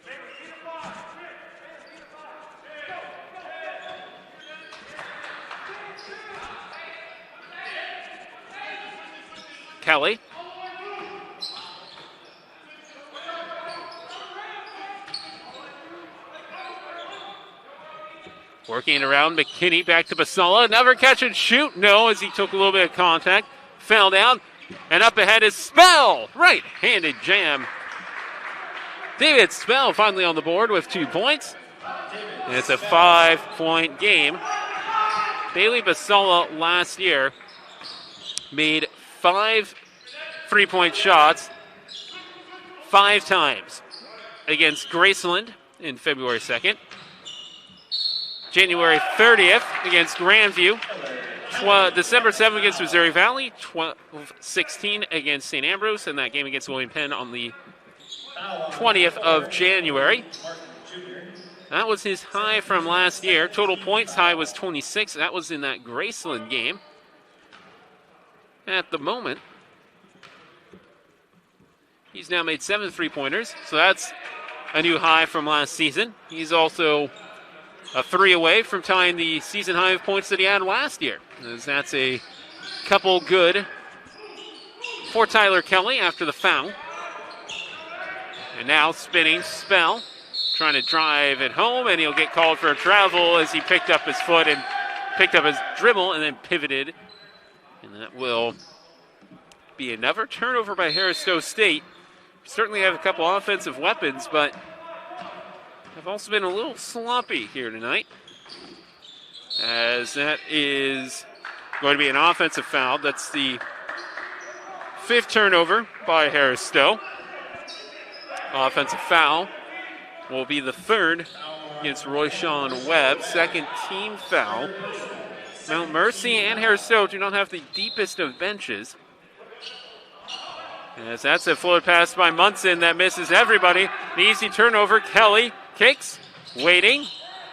Kelly. Working around McKinney, back to Basala. Another catch and shoot. No, as he took a little bit of contact. Fell down. And up ahead is Spell. Right-handed jam. David Spell finally on the board with 2 points. And it's a 5-point game. Bailey Basala last year made 5 3-point shots 5 times against Graceland in February 2nd. January 30th against Grandview. December 7th against Missouri Valley. 12-16 against St. Ambrose. And that game against William Penn on the 20th of January. That was his high from last year. Total points high was 26. That was in that Graceland game. At the moment, he's now made 7 3-pointers. So that's a new high from last season. He's also a 3 away from tying the season high of points that he had last year. As that's a couple good for Tyler Kelly after the foul. And now spinning Spell, trying to drive it home, and he'll get called for a travel as he picked up his foot and picked up his dribble and then pivoted. And that will be another turnover by Harris-Stowe State. Certainly have a couple offensive weapons, but have also been a little sloppy here tonight, as that is going to be an offensive foul. That's the 5th turnover by Harris-Stowe. Offensive foul will be the 3rd against Royshawn Webb. 2nd team foul. Mount Mercy and Harris-Stowe do not have the deepest of benches. As that's a floated pass by Munson that misses everybody. An easy turnover. Kelly kicks, waiting,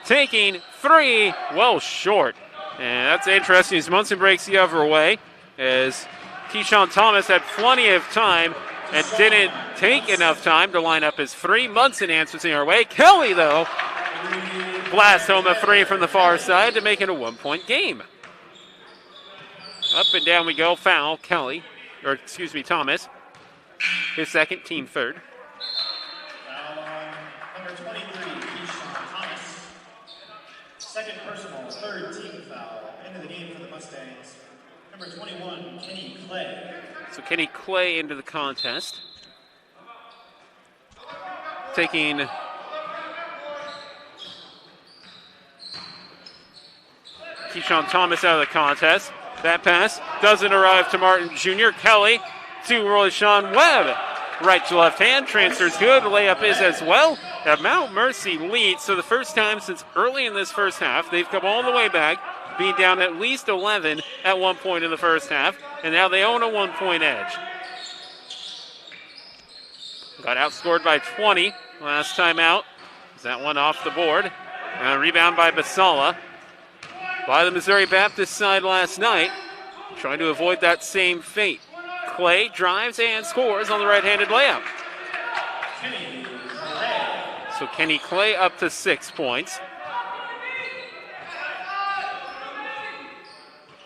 taking 3, well short. And that's interesting as Munson breaks the other way, as Keyshawn Thomas had plenty of time and didn't take enough time to line up his 3. Munson answers in our way. Kelly, though, blasts home a 3 from the far side to make it a 1-point game. Up and down we go. Foul, Kelly, Thomas. His 2nd, team 3rd. Number 23, Keyshawn Thomas. 2nd personal, 3rd team foul. End of the game for the Mustangs. Number 21, Kenny Clay. So Kenny Clay into the contest. Taking Keyshawn Thomas out of the contest. That pass doesn't arrive to Martin Jr. Kelly to Royshawn Webb. Right to left hand, transfers good. Layup is as well. That Mount Mercy leads. So the first time since early in this first half, they've come all the way back, being down at least 11 at one point in the first half, and now they own a 1-point edge. Got outscored by 20 last time out. Is that one off the board? Rebound by Basala. By the Missouri Baptist side last night, trying to avoid that same fate. Clay drives and scores on the right-handed layup. So Kenny Clay up to 6 points.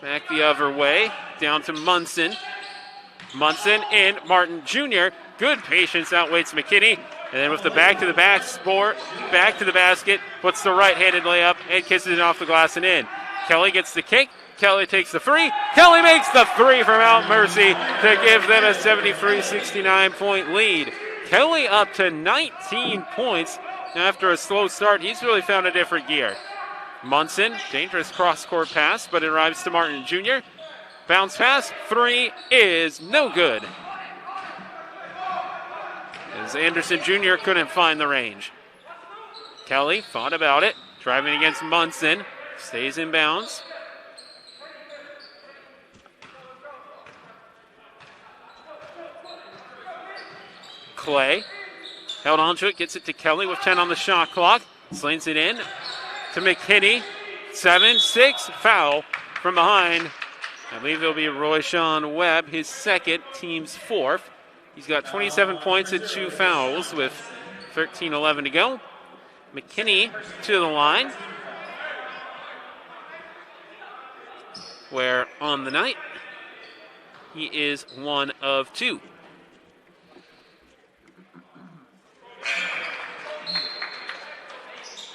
Back the other way, down to Munson. Munson in, Martin Jr. Good patience, outweights McKinney. And then with the back to the basket, puts the right-handed layup and kisses it off the glass and in. Kelly gets the kick. Kelly takes the 3. Kelly makes the 3 from Mount Mercy to give them a 73-69 point lead. Kelly up to 19 points. After a slow start, he's really found a different gear. Munson, dangerous cross-court pass, but it arrives to Martin Jr. Bounce pass, 3 is no good. As Anderson Jr. couldn't find the range. Kelly thought about it. Driving against Munson. Stays in bounds. Clay held on to it, gets it to Kelly with 10 on the shot clock. Slings it in to McKinney. 7-6, foul from behind. I believe it'll be Royshawn Webb, his second, team's fourth. He's got 27 points and 2 fouls with 13:11 to go. McKinney to the line, where on the night he is 1 of 2.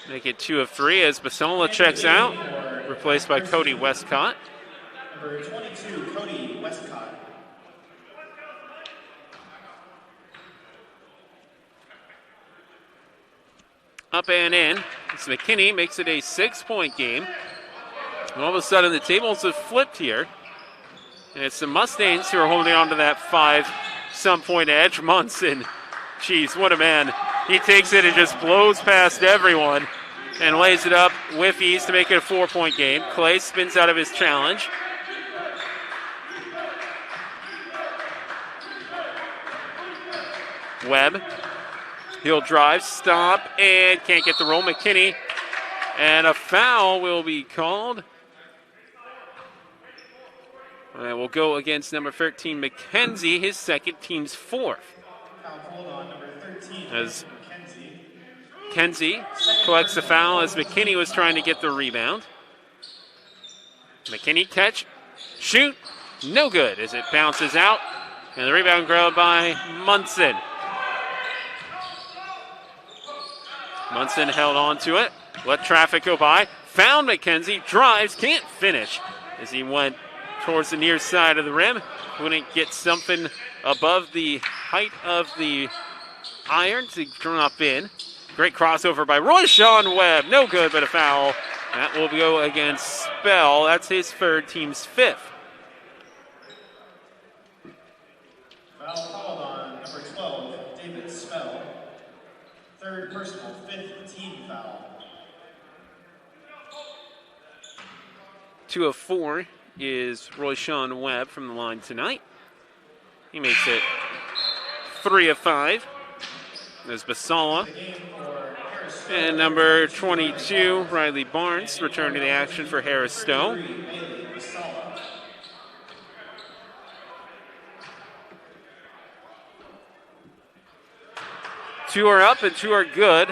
Make it 2 of 3 as Basola checks out, replaced by Cody Westcott. Number 22, Cody Westcott. Up and in. It's McKinney, makes it a 6-point game. And all of a sudden the tables have flipped here. And it's the Mustangs who are holding on to that 5-some point edge. Munson, geez, what a man. He takes it and just blows past everyone and lays it up with ease to make it a 4-point game. Clay spins out of his challenge. Webb, he'll drive, stop, and can't get the roll. McKinney, and a foul will be called. And we'll go against number 13, McKenzie, his second, team's fourth. Foul called on number 13, As McKenzie. Kenzie collects the foul as McKinney was trying to get the rebound. McKinney catch, shoot, no good as it bounces out. And the rebound grabbed by Munson. Munson held on to it, let traffic go by, found McKenzie, drives, can't finish as he went towards the near side of the rim. Couldn't get something above the height of the iron to drop in. Great crossover by Royshawn Webb, no good, but a foul. That will go against Spell. That's his third, team's fifth. Foul called on number 12, David Spell. Third personal, fifth team foul. 2 of 4 is Royshawn Webb from the line tonight. He makes it 3 of 5. There's Basola. And number 22, Riley Barnes, return to the action for Harris-Stowe. Two are up and 2 are good.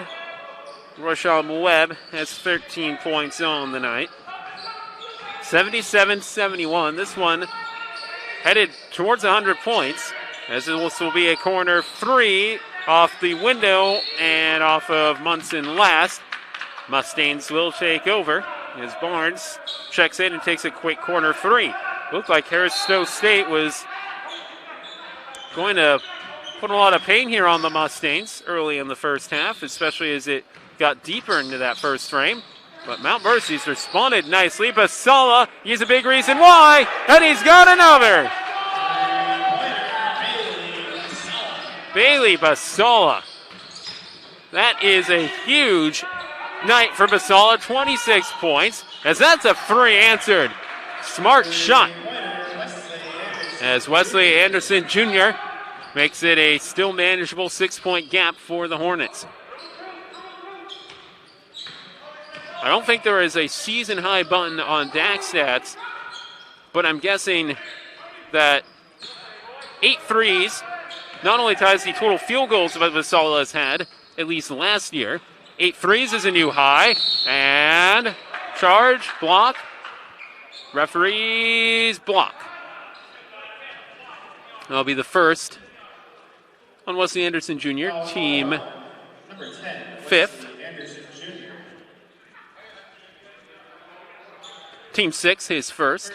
Royshawn Webb has 13 points on the night. 77-71. This one headed towards 100 points, as this will be a corner 3 off the window and off of Munson last. Mustangs will take over as Barnes checks in and takes a quick corner 3. Looked like Harris-Stowe State was going to put a lot of pain here on the Mustangs early in the first half, especially as it got deeper into that first frame. But Mount Mercy's responded nicely. Basola, he's a big reason why, and he's got another. Bailey Basola. That is a huge night for Basola, 26 points, as that's a 3 answered. Smart shot. As Wesley Anderson Jr. makes it a still manageable 6-point gap for the Hornets. I don't think there is a season-high button on DAC stats, but I'm guessing that 8 threes not only ties the total field goals that Basola has had, at least last year. 8 threes is a new high, and charge, block, referees block. That'll be the first on Wesley Anderson Jr., team Number 10, 5th. Wesley Anderson Jr. Team 6, his first,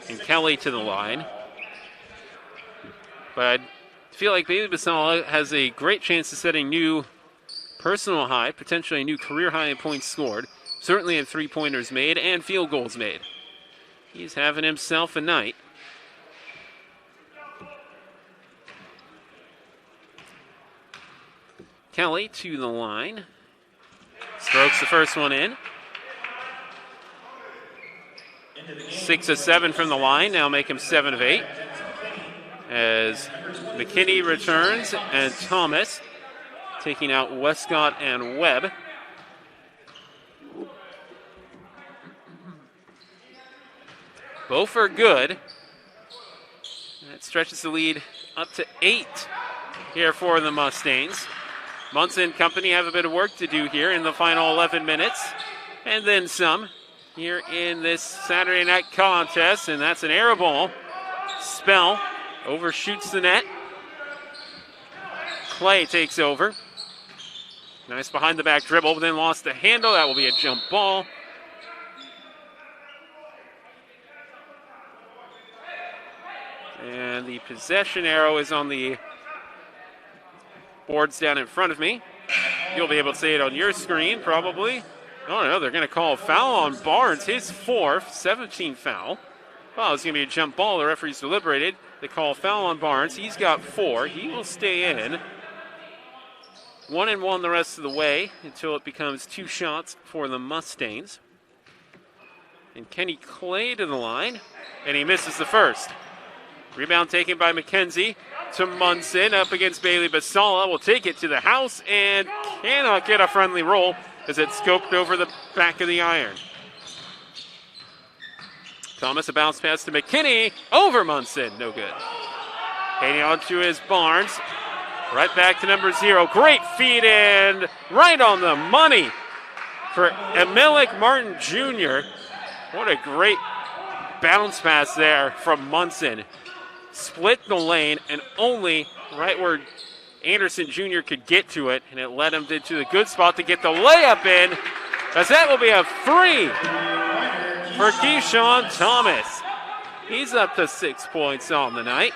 and Kelly to the line. But I feel like Bailey Basola has a great chance to set a new personal high, potentially a new career high in points scored, certainly in 3-pointers made and field goals made. He's having himself a night. Kelly to the line. Strokes the first one in. 6 of 7 from the line. Now make him 7 of 8. As McKinney returns and Thomas taking out Westcott and Webb. Both are good. That stretches the lead up to 8 here for the Mustangs. Munson and company have a bit of work to do here in the final 11 minutes. And then some here in this Saturday night contest. And that's an air ball. Spell overshoots the net. Clay takes over. Nice behind the back dribble, but then lost the handle. That will be a jump ball. And the possession arrow is on the boards down in front of me. You'll be able to see it on your screen, probably. Oh, no, they're going to call a foul on Barnes, his 4th, 17th foul. Well, it's going to be a jump ball. The referee's deliberated. They call a foul on Barnes. He's got 4. He will stay in. 1-1 the rest of the way until it becomes 2 shots for the Mustangs. And Kenny Clay to the line, and he misses the first. Rebound taken by McKenzie to Munson up against Bailey Basala. Will take it to the house and cannot get a friendly roll as it's scoped over the back of the iron. Thomas, a bounce pass to McKinney over Munson. No good. Hanging on to his Barnes. Right back to number 0. Great feed and right on the money for Emilik Martin Jr. What a great bounce pass there from Munson. Split the lane and only right where Anderson Jr. could get to it, and it led him to the good spot to get the layup in, as that will be a free for Keyshawn Thomas. He's up to 6 points on the night,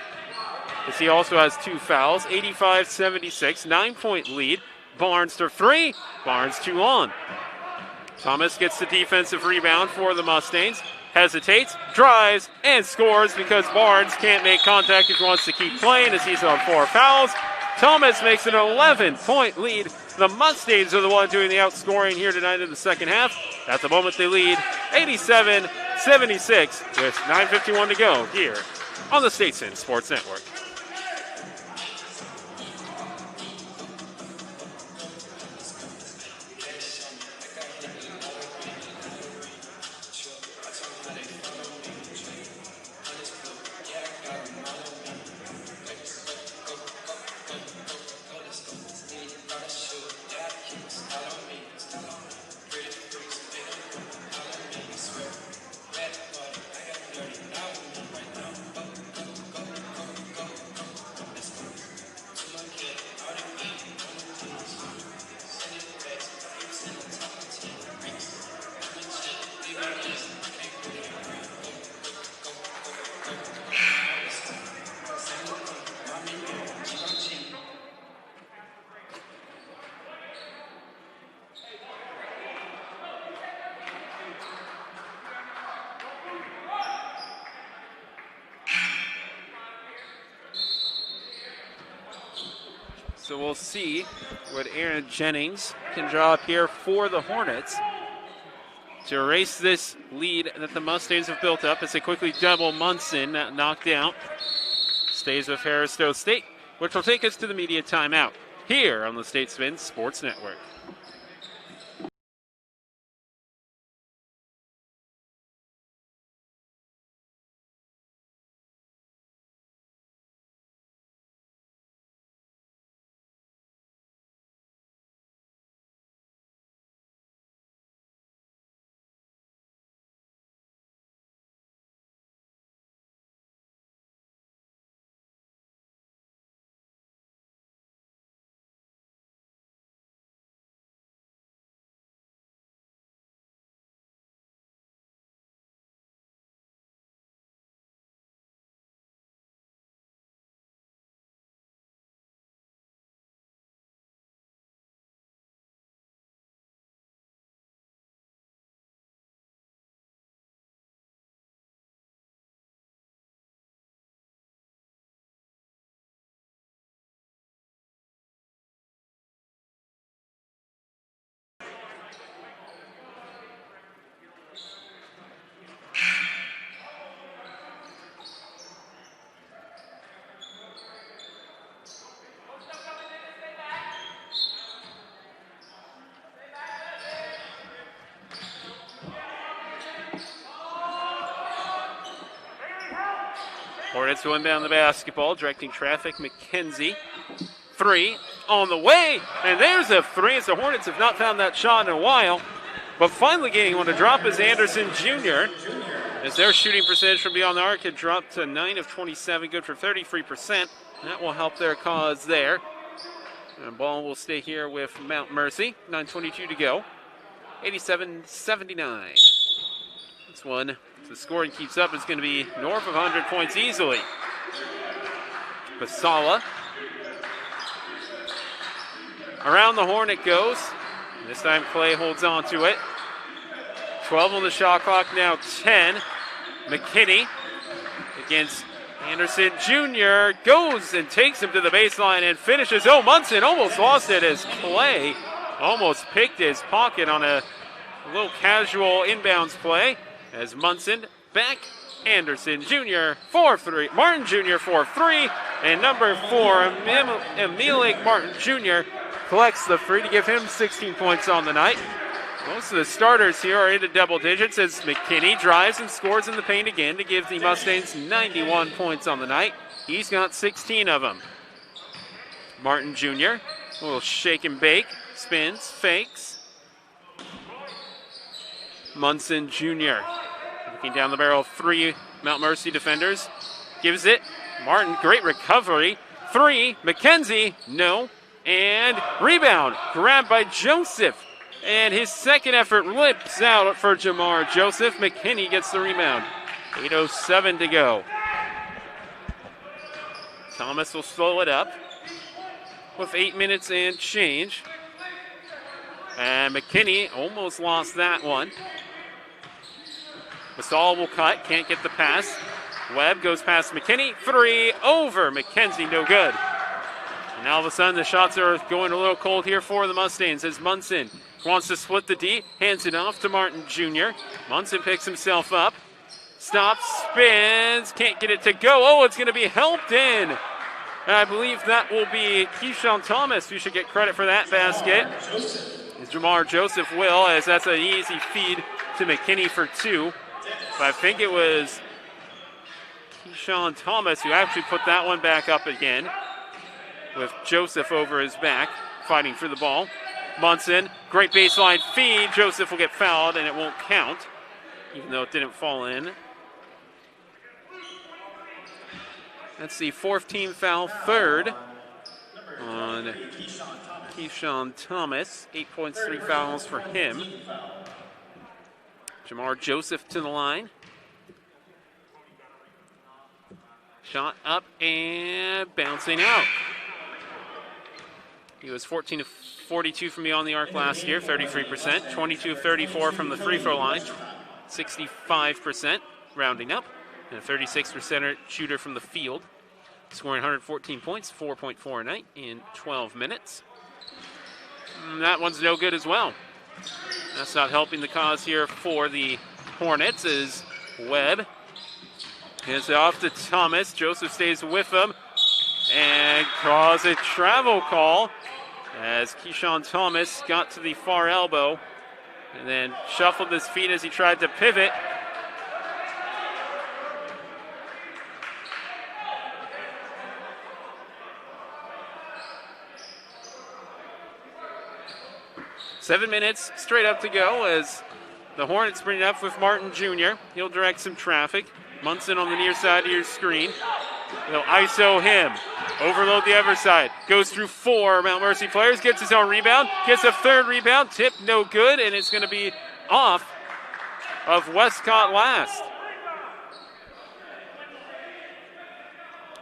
as he also has 2 fouls. 85-76, 9-point lead. Barnes to 3, Barnes 2 on. Thomas gets the defensive rebound for the Mustangs. Hesitates, drives, and scores because Barnes can't make contact if he wants to keep playing, as he's on 4 fouls. Thomas makes an 11-point lead. The Mustangs are the one doing the outscoring here tonight in the second half. At the moment, they lead 87-76 with 9:51 to go here on the Statesmen Sports Network. So we'll see what Aaron Jennings can draw up here for the Hornets to erase this lead that the Mustangs have built up as they quickly double Munson, knocked out. Stays with Harris-Stowe State, which will take us to the media timeout here on the Statesmen Sports Network. Hornets will inbound the basketball, directing traffic. McKenzie. 3 on the way, and there's a 3 as the Hornets have not found that shot in a while, but finally getting one to drop is Anderson Jr. as their shooting percentage from beyond the arc had dropped to 9 of 27, good for 33%. That will help their cause there. And ball will stay here with Mount Mercy. 9:22 to go. 87-79. This one, if the scoring keeps up, is going to be north of 100 points easily. Basala. Around the horn it goes. This time Clay holds on to it. 12 on the shot clock, now 10. McKinney against Anderson Jr. goes and takes him to the baseline and finishes. Oh, Munson almost lost it as Clay almost picked his pocket on a little casual inbounds play. As Munson back, Anderson Jr. 4-3. Martin Jr. 4-3. And number 4, Emilic Martin Jr. collects the free to give him 16 points on the night. Most of the starters here are into double digits as McKinney drives and scores in the paint again to give the Mustangs 91 points on the night. He's got 16 of them. Martin Jr. a little shake and bake, spins, fakes. Munson Jr. looking down the barrel, 3 Mount Mercy defenders. Gives it. Martin, great recovery. 3, McKenzie, no. And rebound, grabbed by Joseph. And his second effort lips out for Jamar Joseph. McKinney gets the rebound. 8:07 to go. Thomas will slow it up with 8 minutes and change. And McKinney almost lost that one. Basal will cut, can't get the pass. Webb goes past McKinney. 3 over. McKenzie, no good. And all of a sudden, the shots are going a little cold here for the Mustangs as Munson wants to split the D, hands it off to Martin Jr. Munson picks himself up, stops, spins, can't get it to go. Oh, it's going to be helped in. And I believe that will be Keyshawn Thomas who should get credit for that basket. Jamar Joseph will, as that's an easy feed to McKinney for 2. But I think it was Keyshawn Thomas who actually put that one back up again, with Joseph over his back, fighting for the ball. Munson, great baseline feed. Joseph will get fouled, and it won't count, even though it didn't fall in. That's the 4th team foul, 3rd on Keyshawn Thomas. 8 points, 3 fouls for him. Jamar Joseph to the line. Shot up and bouncing out. He was 14 of 42 from beyond the arc last year, 33%. 22 of 34 from the free throw line, 65%, rounding up. And a 36% shooter from the field, scoring 114 points, 4.4 a night in 12 minutes. And that one's no good as well. That's not helping the cause here for the Hornets as Webb hands it off to Thomas. Joseph stays with him and calls a travel call as Keyshawn Thomas got to the far elbow and then shuffled his feet as he tried to pivot. Seven minutes straight up to go as the Hornets bring it up with Martin Jr. He'll direct some traffic. Munson on the near side of your screen. They'll ISO him. Overload the other side. Goes through 4 Mount Mercy players. Gets his own rebound. Gets a 3rd rebound. Tip no good. And it's going to be off of Westcott last.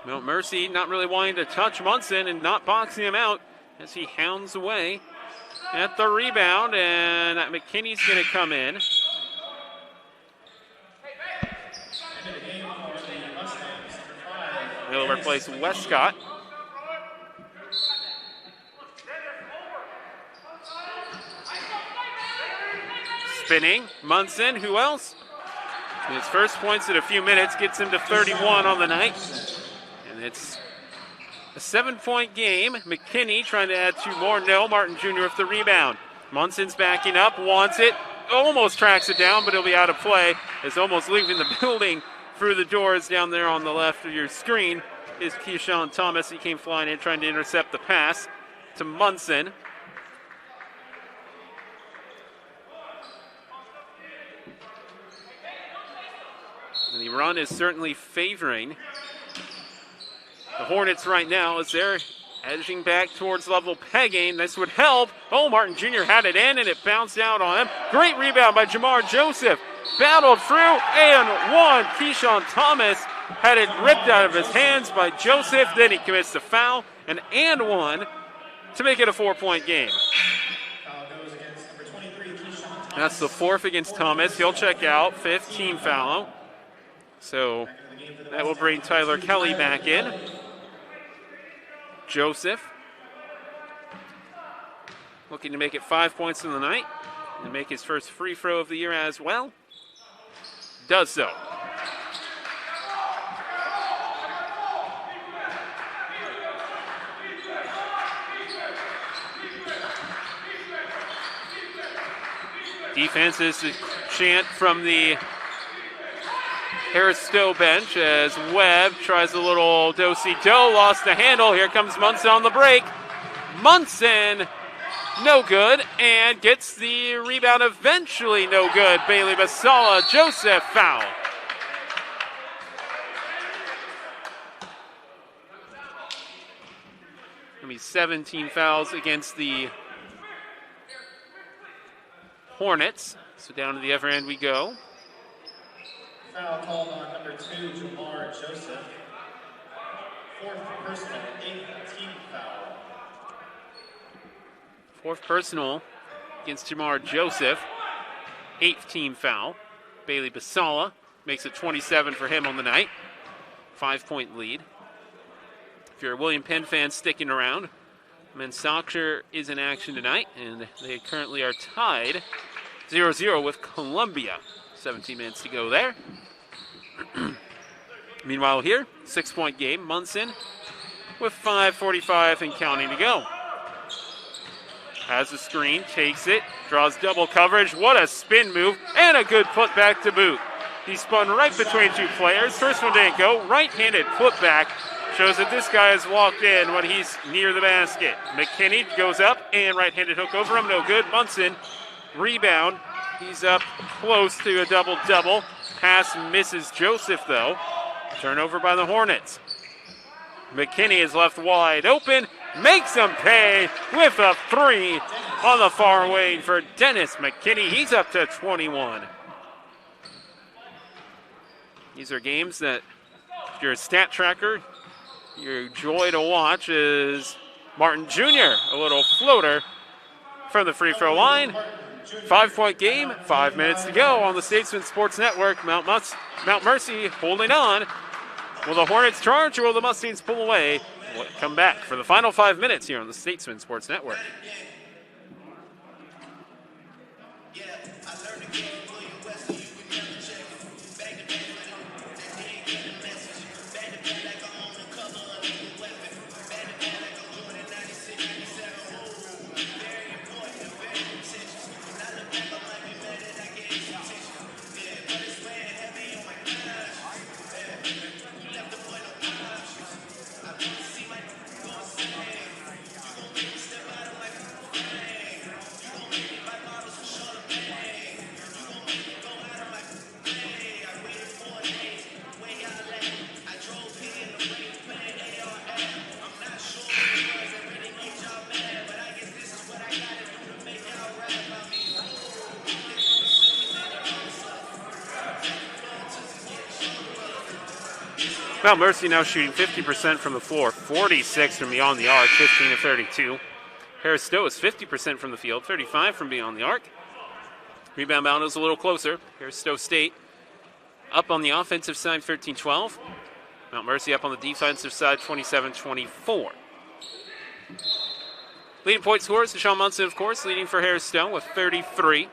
Mount Mercy not really wanting to touch Munson and not boxing him out as he hounds away at the rebound. And McKinney's going to come in. He'll replace Westcott. Spinning, Munson, who else? His first points in a few minutes gets him to 31 on the night. And it's a 7-point game. McKinney trying to add 2 more. No, Martin Jr. with the rebound. Munson's backing up, wants it, almost tracks it down, but he'll be out of play. Is almost leaving the building through the doors down there on the left of your screen is Keyshawn Thomas. He came flying in trying to intercept the pass to Munson. And the run is certainly favoring the Hornets right now as they're edging back towards level pegging. This would help. Oh, Martin Jr. had it in, and it bounced out on him. Great rebound by Jamar Joseph. Battled through and won. Keyshawn Thomas had it ripped out of his hands by Joseph. Then he commits the foul and one to make it a 4-point game. That's the fourth against Thomas. He'll check out. 5th team foul. So that will bring Tyler Kelly back in. Joseph looking to make it 5 points in the night and make his first free throw of the year as well. Does so. Defense is a chant from the Harris-Stowe bench as Webb tries a little do-si-do, lost the handle. Here comes Munson on the break. Munson, no good, and gets the rebound eventually no good. Bailey Basala, Joseph foul. Gonna be 17 fouls against the Hornets. So down to the other end we go. Foul called on number 2, Jamar Joseph. 4th personal, 8th team foul. 4th personal against Jamar Joseph. 8th team foul. Bailey Basala makes it 27 for him on the night. 5-point lead. If you're a William Penn fan sticking around, men's soccer is in action tonight, and they currently are tied 0-0 with Columbia. 17 minutes to go there. Meanwhile here, 6-point game. Munson with 5:45 and counting to go. Has the screen, takes it, draws double coverage. What a spin move and a good putback to boot. He spun right between two players. First one didn't go. Right-handed putback shows that this guy has walked in when he's near the basket. McKinney goes up and right-handed hook over him. No good. Munson, rebound. He's up close to a double-double. Pass misses Joseph, though. Turnover by the Hornets. McKinney is left wide open. Makes him pay with a 3 on the far wing for Dennis McKinney. He's up to 21. These are games that, if you're a stat tracker, your joy to watch is Martin Jr., a little floater from the free throw line. 5-point game, 5 minutes to go on the Statesmen Sports Network. Mount Mercy holding on. Will the Hornets charge or will the Mustangs pull away? We'll come back for the final 5 minutes here on the Statesmen Sports Network. Mount Mercy now shooting 50% from the floor, 46 from beyond the arc, 15 of 32. Harris-Stowe is 50% from the field, 35 from beyond the arc. Rebound bound is a little closer. Harris-Stowe State up on the offensive side, 13-12. Mount Mercy up on the defensive side, 27-24. Leading point scorers, Deshaun Munson, of course, leading for Harris-Stowe with 33.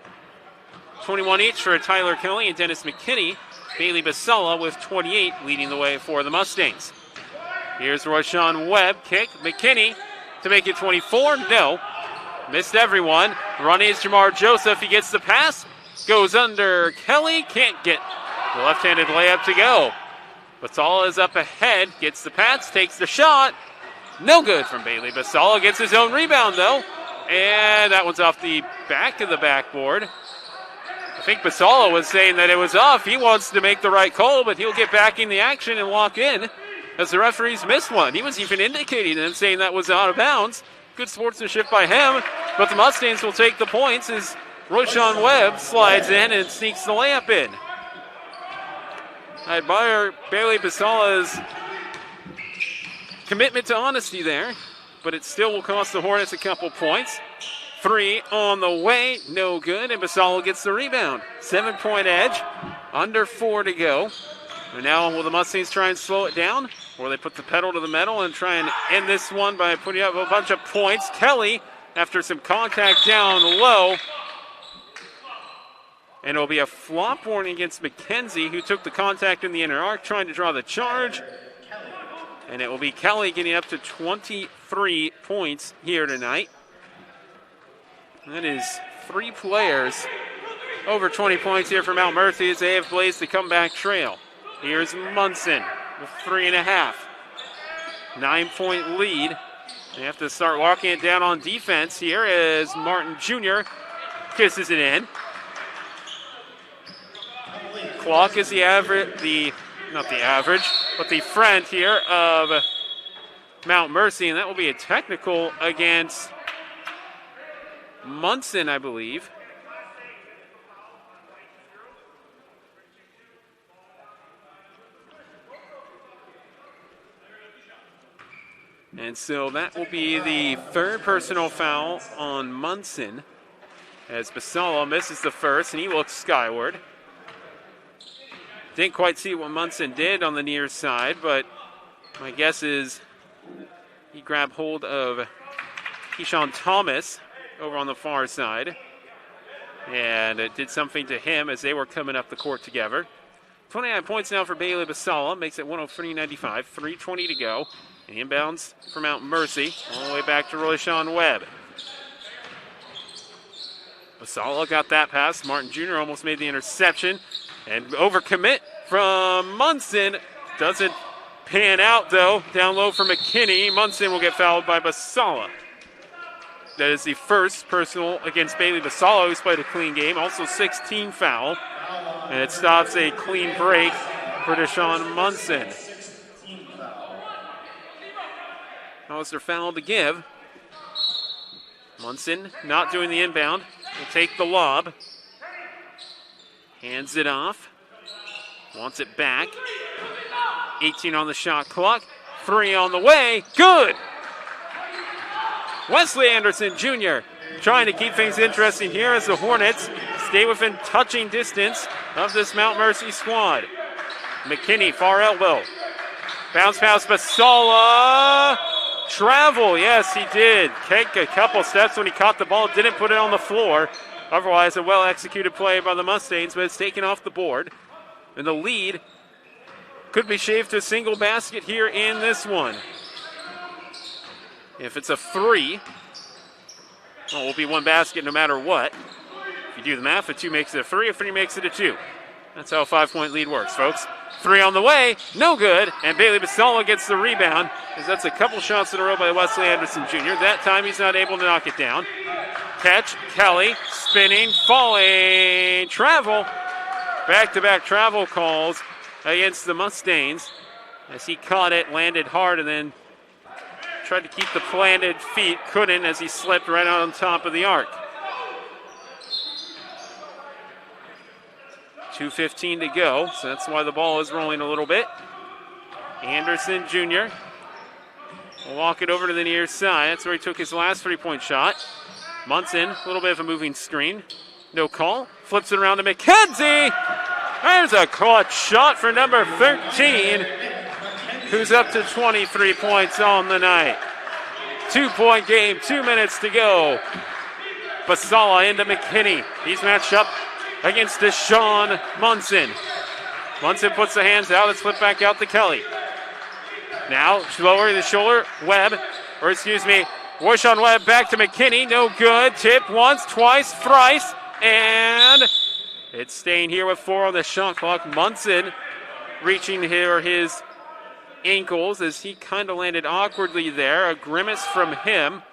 21 each for Tyler Kelly and Dennis McKinney. Bailey Basala with 28 leading the way for the Mustangs. Here's Royshawn Webb, kick. McKinney to make it 24. No. Missed everyone. Running is Jamar Joseph. He gets the pass. Goes under Kelly. Can't get The left-handed layup to go. Basala is up ahead, gets the pass, takes the shot. No good from Bailey. Basala gets his own rebound, though. And that one's off the back of the backboard. I think Basala was saying that it was off. He wants to make the right call, but he'll get back in the action and walk in as the referees missed one. He was even indicating and saying that was out of bounds. Good sportsmanship by him, but the Mustangs will take the points as Roshan Webb slides in and sneaks the layup in. I admire Bailey Basala's commitment to honesty there, but it still will cost the Hornets a couple points. 3 on the way, no good, and Basala gets the rebound. 7-point edge, under 4 to go. And now will the Mustangs try and slow it down, or they put the pedal to the metal and try and end this one by putting up a bunch of points? Kelly, after some contact down low, and it'll be a flop warning against McKenzie, who took the contact in the inner arc, trying to draw the charge. And it will be Kelly getting up to 23 points here tonight. That is 3 players over 20 points here for Mount Murphy as they have blazed the comeback trail. Here's Munson with 3.5. 9-point lead. They have to start walking it down on defense. Here is Martin Jr. Kisses it in. Clock is the friend here of Mount Mercy, and that will be a technical against Munson, I believe. And so that will be the third personal foul on Munson as Basala misses the first, and he looks skyward. Didn't quite see what Munson did on the near side, but my guess is he grabbed hold of Keyshawn Thomas over on the far side, and it did something to him as they were coming up the court together. 29 points now for Bailey Basala, makes it 103-95, 3:20 to go. And inbounds for Mount Mercy, all the way back to Roshan Webb. Basala got that pass. Martin Jr. almost made the interception. And overcommit from Munson. Doesn't pan out, though. Down low for McKinney. Munson will get fouled by Basala. That is the first personal against Bailey Basala, who's played a clean game. Also 16 foul. And it stops a clean break for Deshaun Munson. That was their foul to give. Munson not doing the inbound. Will take the lob. Hands it off. Wants it back. 18 on the shot clock. 3 on the way. Good! Wesley Anderson Jr. trying to keep things interesting here as the Hornets stay within touching distance of this Mount Mercy squad. McKinney, far elbow. Bounce pass, Basala. Travel, yes, he did. Take a couple steps when he caught the ball, didn't put it on the floor. Otherwise, a well-executed play by the Mustangs, but it's taken off the board. And the lead could be shaved to a single basket here in this one. If it's a 3, well, it will be one basket no matter what. If you do the math, a 2 makes it a 3, a 3 makes it a 2. That's how a 5-point lead works, folks. 3 on the way, no good, and Bailey Basala gets the rebound, as that's a couple shots in a row by Wesley Anderson Jr. That time he's not able to knock it down. Catch, Kelly, spinning, falling, travel. Back-to-back travel calls against the Mustangs as he caught it, landed hard, and then tried to keep the planted feet, couldn't as he slipped right out on top of the arc. 2:15 to go, so that's why the ball is rolling a little bit. Anderson Jr. will walk it over to the near side. That's where he took his last 3-point shot. Munson, a little bit of a moving screen. No call. Flips it around to McKenzie. There's a clutch shot for number 13, who's up to 23 points on the night. 2-point game, 2 minutes to go. Basala into McKinney. He's matched up against Deshaun Munson. Munson puts the hands out. It's flipped back out to Kelly. Now, lowering the shoulder. Roshan Webb back to McKinney. No good. Tip once, twice, thrice. And It's staying here with 4 on the shot clock. Munson reaching here his ankles as he kind of landed awkwardly there. A grimace from him.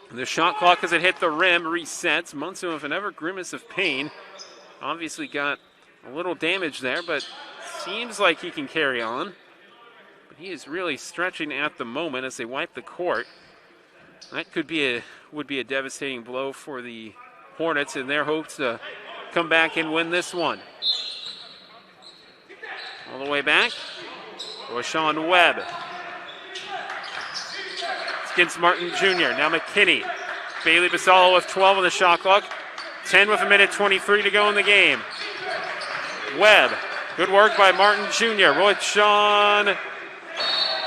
The shot clock, as it hit the rim, resets. Munson with an ever grimace of pain. Obviously got a little damage there, but seems like he can carry on. But he is really stretching at the moment as they wipe the court. That would be a devastating blow for the Hornets in their hopes to come back and win this one. All the way back. Rashawn Webb. It's against Martin Jr. Now McKinney. Bailey Basala with 12 on the shot clock. 10 with a minute 23 to go in the game. Webb. Good work by Martin Jr. Rashawn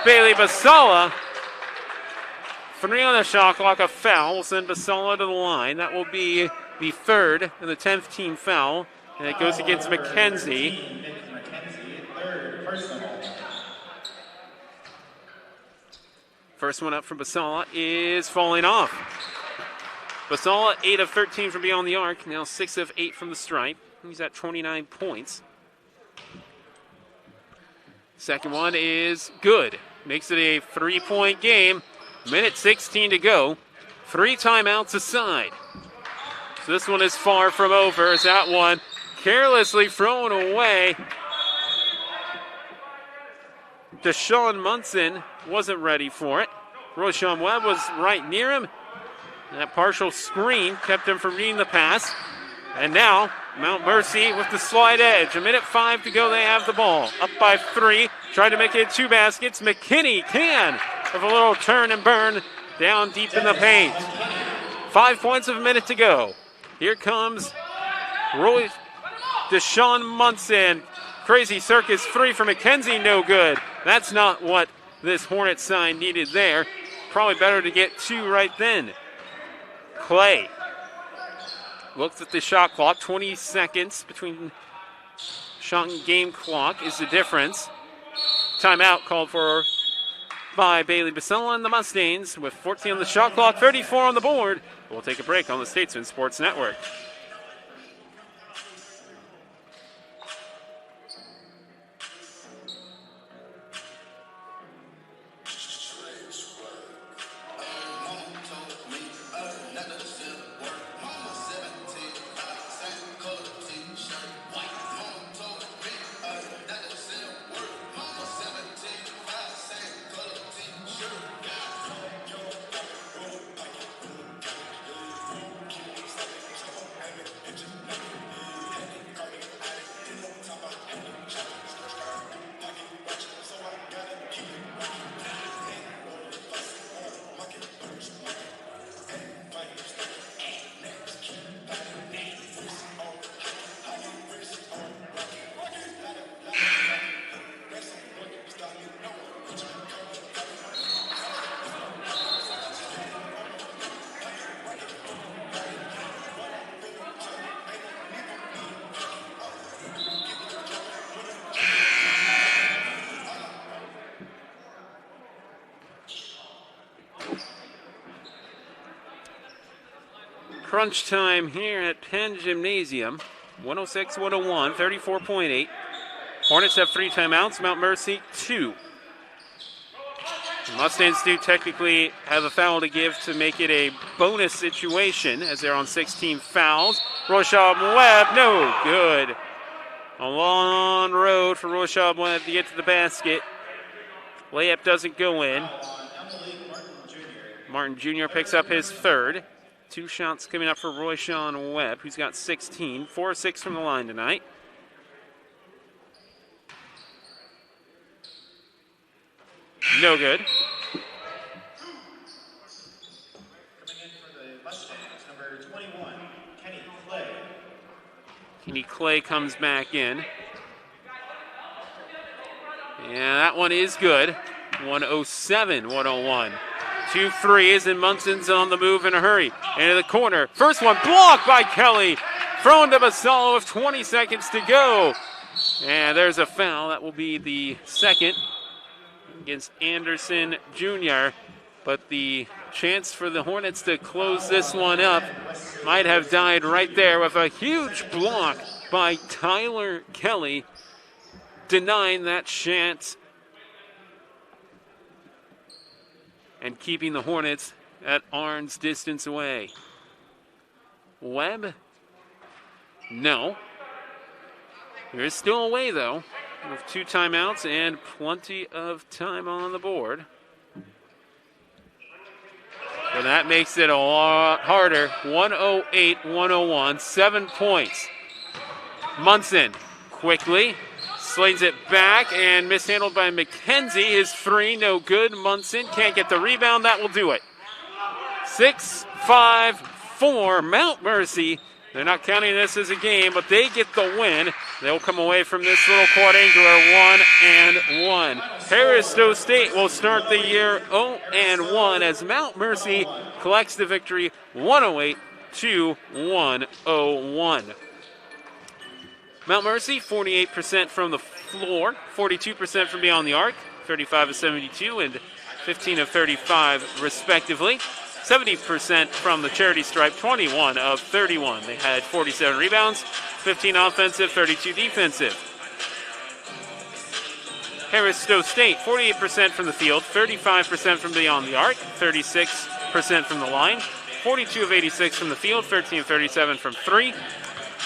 Bailey Basala. 3 on the shot clock, a foul will send Basala to the line. That will be the 3rd and the 10th team foul. And it goes against McKenzie. First one up from Basala is falling off. Basala, 8 of 13 from beyond the arc. Now 6 of 8 from the stripe. He's at 29 points. Second one is good. Makes it a 3-point game. Minute 16 to go. 3 timeouts aside. So this one is far from over as that one carelessly thrown away. Deshaun Munson wasn't ready for it. Rashawn Webb was right near him. That partial screen kept him from reading the pass. And now, Mount Mercy with the slide edge. 1:05 to go, they have the ball. Up by 3, trying to make it 2 baskets. McKinney can, with a little turn and burn down deep in the paint. 5 points of a minute to go. Here comes Deshaun Munson. Crazy circus 3 for McKenzie, no good. That's not what this Hornets side needed there. Probably better to get 2 right then. Clay looks at the shot clock. 20 seconds between shot and game clock is the difference. Timeout called for by Bailey Basala and the Mustangs with 14 on the shot clock, 34 on the board. We'll take a break on the Statesmen Sports Network. Crunch time here at Penn Gymnasium. 106-101, 34.8. Hornets have 3 timeouts, Mount Mercy 2. The Mustangs do technically have a foul to give to make it a bonus situation as they're on 16 fouls. Rashawn Webb, no good. A long road for Rashawn Webb to get to the basket. Layup doesn't go in. Martin Jr. picks up his 3rd. 2 shots coming up for Rashawn Webb, who's got 16. 4-6 from the line tonight. No good. Coming in for the Mustangs, number 21, Kenny Clay. Kenny Clay comes back in. And that one is good. 107-101. 2 threes, and Munson's on the move in a hurry. Into the corner. First one blocked by Kelly. Thrown to Basala with 20 seconds to go. And there's a foul. That will be the 2nd against Anderson Jr. But the chance for the Hornets to close this one up might have died right there with a huge block by Tyler Kelly, denying that chance and keeping the Hornets at arm's distance away. Webb? No. There is still a way, though, with 2 timeouts and plenty of time on the board. But that makes it a lot harder. 108-101, 7 points. Munson quickly slings it back and mishandled by McKenzie. His 3, no good. Munson can't get the rebound. That will do it. 6-5-4, Mount Mercy. They're not counting this as a game, but they get the win. They'll come away from this little quadrangular 1-1. Harris-Stowe State will start the year 0-1 as Mount Mercy collects the victory 108-101. Mount Mercy, 48% from the floor, 42% from beyond the arc, 35 of 72 and 15 of 35 respectively. 70% from the charity stripe, 21 of 31. They had 47 rebounds, 15 offensive, 32 defensive. Harris-Stowe State, 48% from the field, 35% from beyond the arc, 36% from the line, 42 of 86 from the field, 13 of 37 from 3,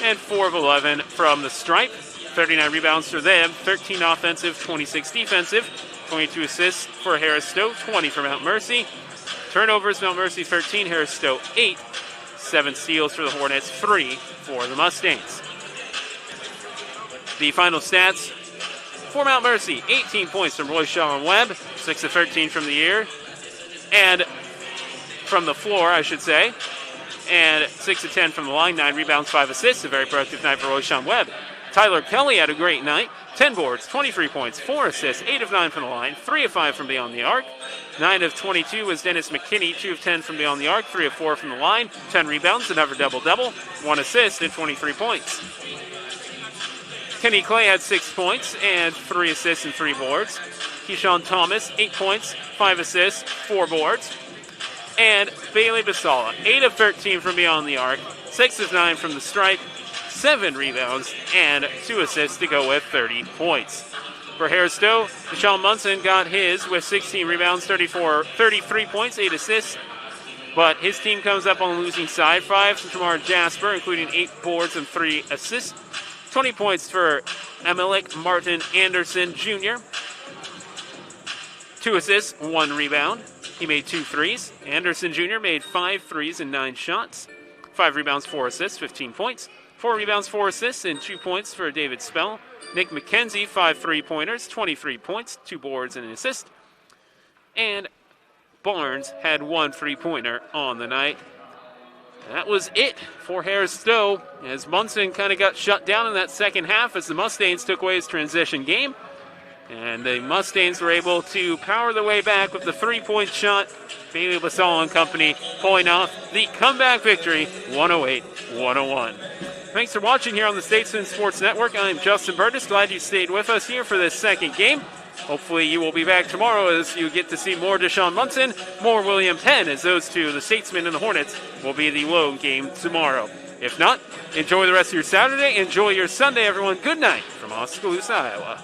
and 4 of 11 from the stripe. 39 rebounds for them, 13 offensive, 26 defensive, 22 assists for Harris-Stowe, 20 for Mount Mercy. Turnovers, Mount Mercy 13, Harris-Stowe 8. 7 steals for the Hornets, 3 for the Mustangs. The final stats for Mount Mercy, 18 points from Royshawn Webb, 6 of 13 from the air, and from the floor, I should say, and 6 of 10 from the line, 9 rebounds, 5 assists, a very productive night for Royshawn Webb. Tyler Kelly had a great night, 10 boards, 23 points, 4 assists, 8 of 9 from the line, 3 of 5 from beyond the arc. 9 of 22 was Dennis McKinney, 2 of 10 from beyond the arc, 3 of 4 from the line, 10 rebounds, another double-double, 1 assist, and 23 points. Kenny Clay had 6 points and 3 assists and 3 boards. Keyshawn Thomas, 8 points, 5 assists, 4 boards. And Bailey Basala, 8 of 13 from beyond the arc, 6 of 9 from the stripe, 7 rebounds, and 2 assists to go with 30 points. For Harris-Stowe, Deshaun Munson got his with 16 rebounds, 33 points, 8 assists. But his team comes up on the losing side. 5 from Tamar Jasper, including 8 boards and 3 assists. 20 points for Emilick Martin Anderson Jr. 2 assists, 1 rebound. He made 2 threes. Anderson Jr. made 5 threes and 9 shots. 5 rebounds, 4 assists, 15 points. 4 rebounds, 4 assists, and 2 points for David Spell. Nick McKenzie, 5 3-pointers, 23 points, 2 boards, and an assist. And Barnes had 1 3-pointer on the night. That was it for Harris-Stowe as Munson kind of got shut down in that second half as the Mustangs took away his transition game. And the Mustangs were able to power their way back with the 3-point shot. Bailey Basal and company pulling off the comeback victory, 108-101. Thanks for watching here on the Statesmen Sports Network. I'm Justin Burgess. Glad you stayed with us here for this second game. Hopefully you will be back tomorrow as you get to see more Deshaun Munson, more William Penn, as those two, the Statesmen and the Hornets, will be the lone game tomorrow. If not, enjoy the rest of your Saturday. Enjoy your Sunday, everyone. Good night from Oskaloosa, Iowa.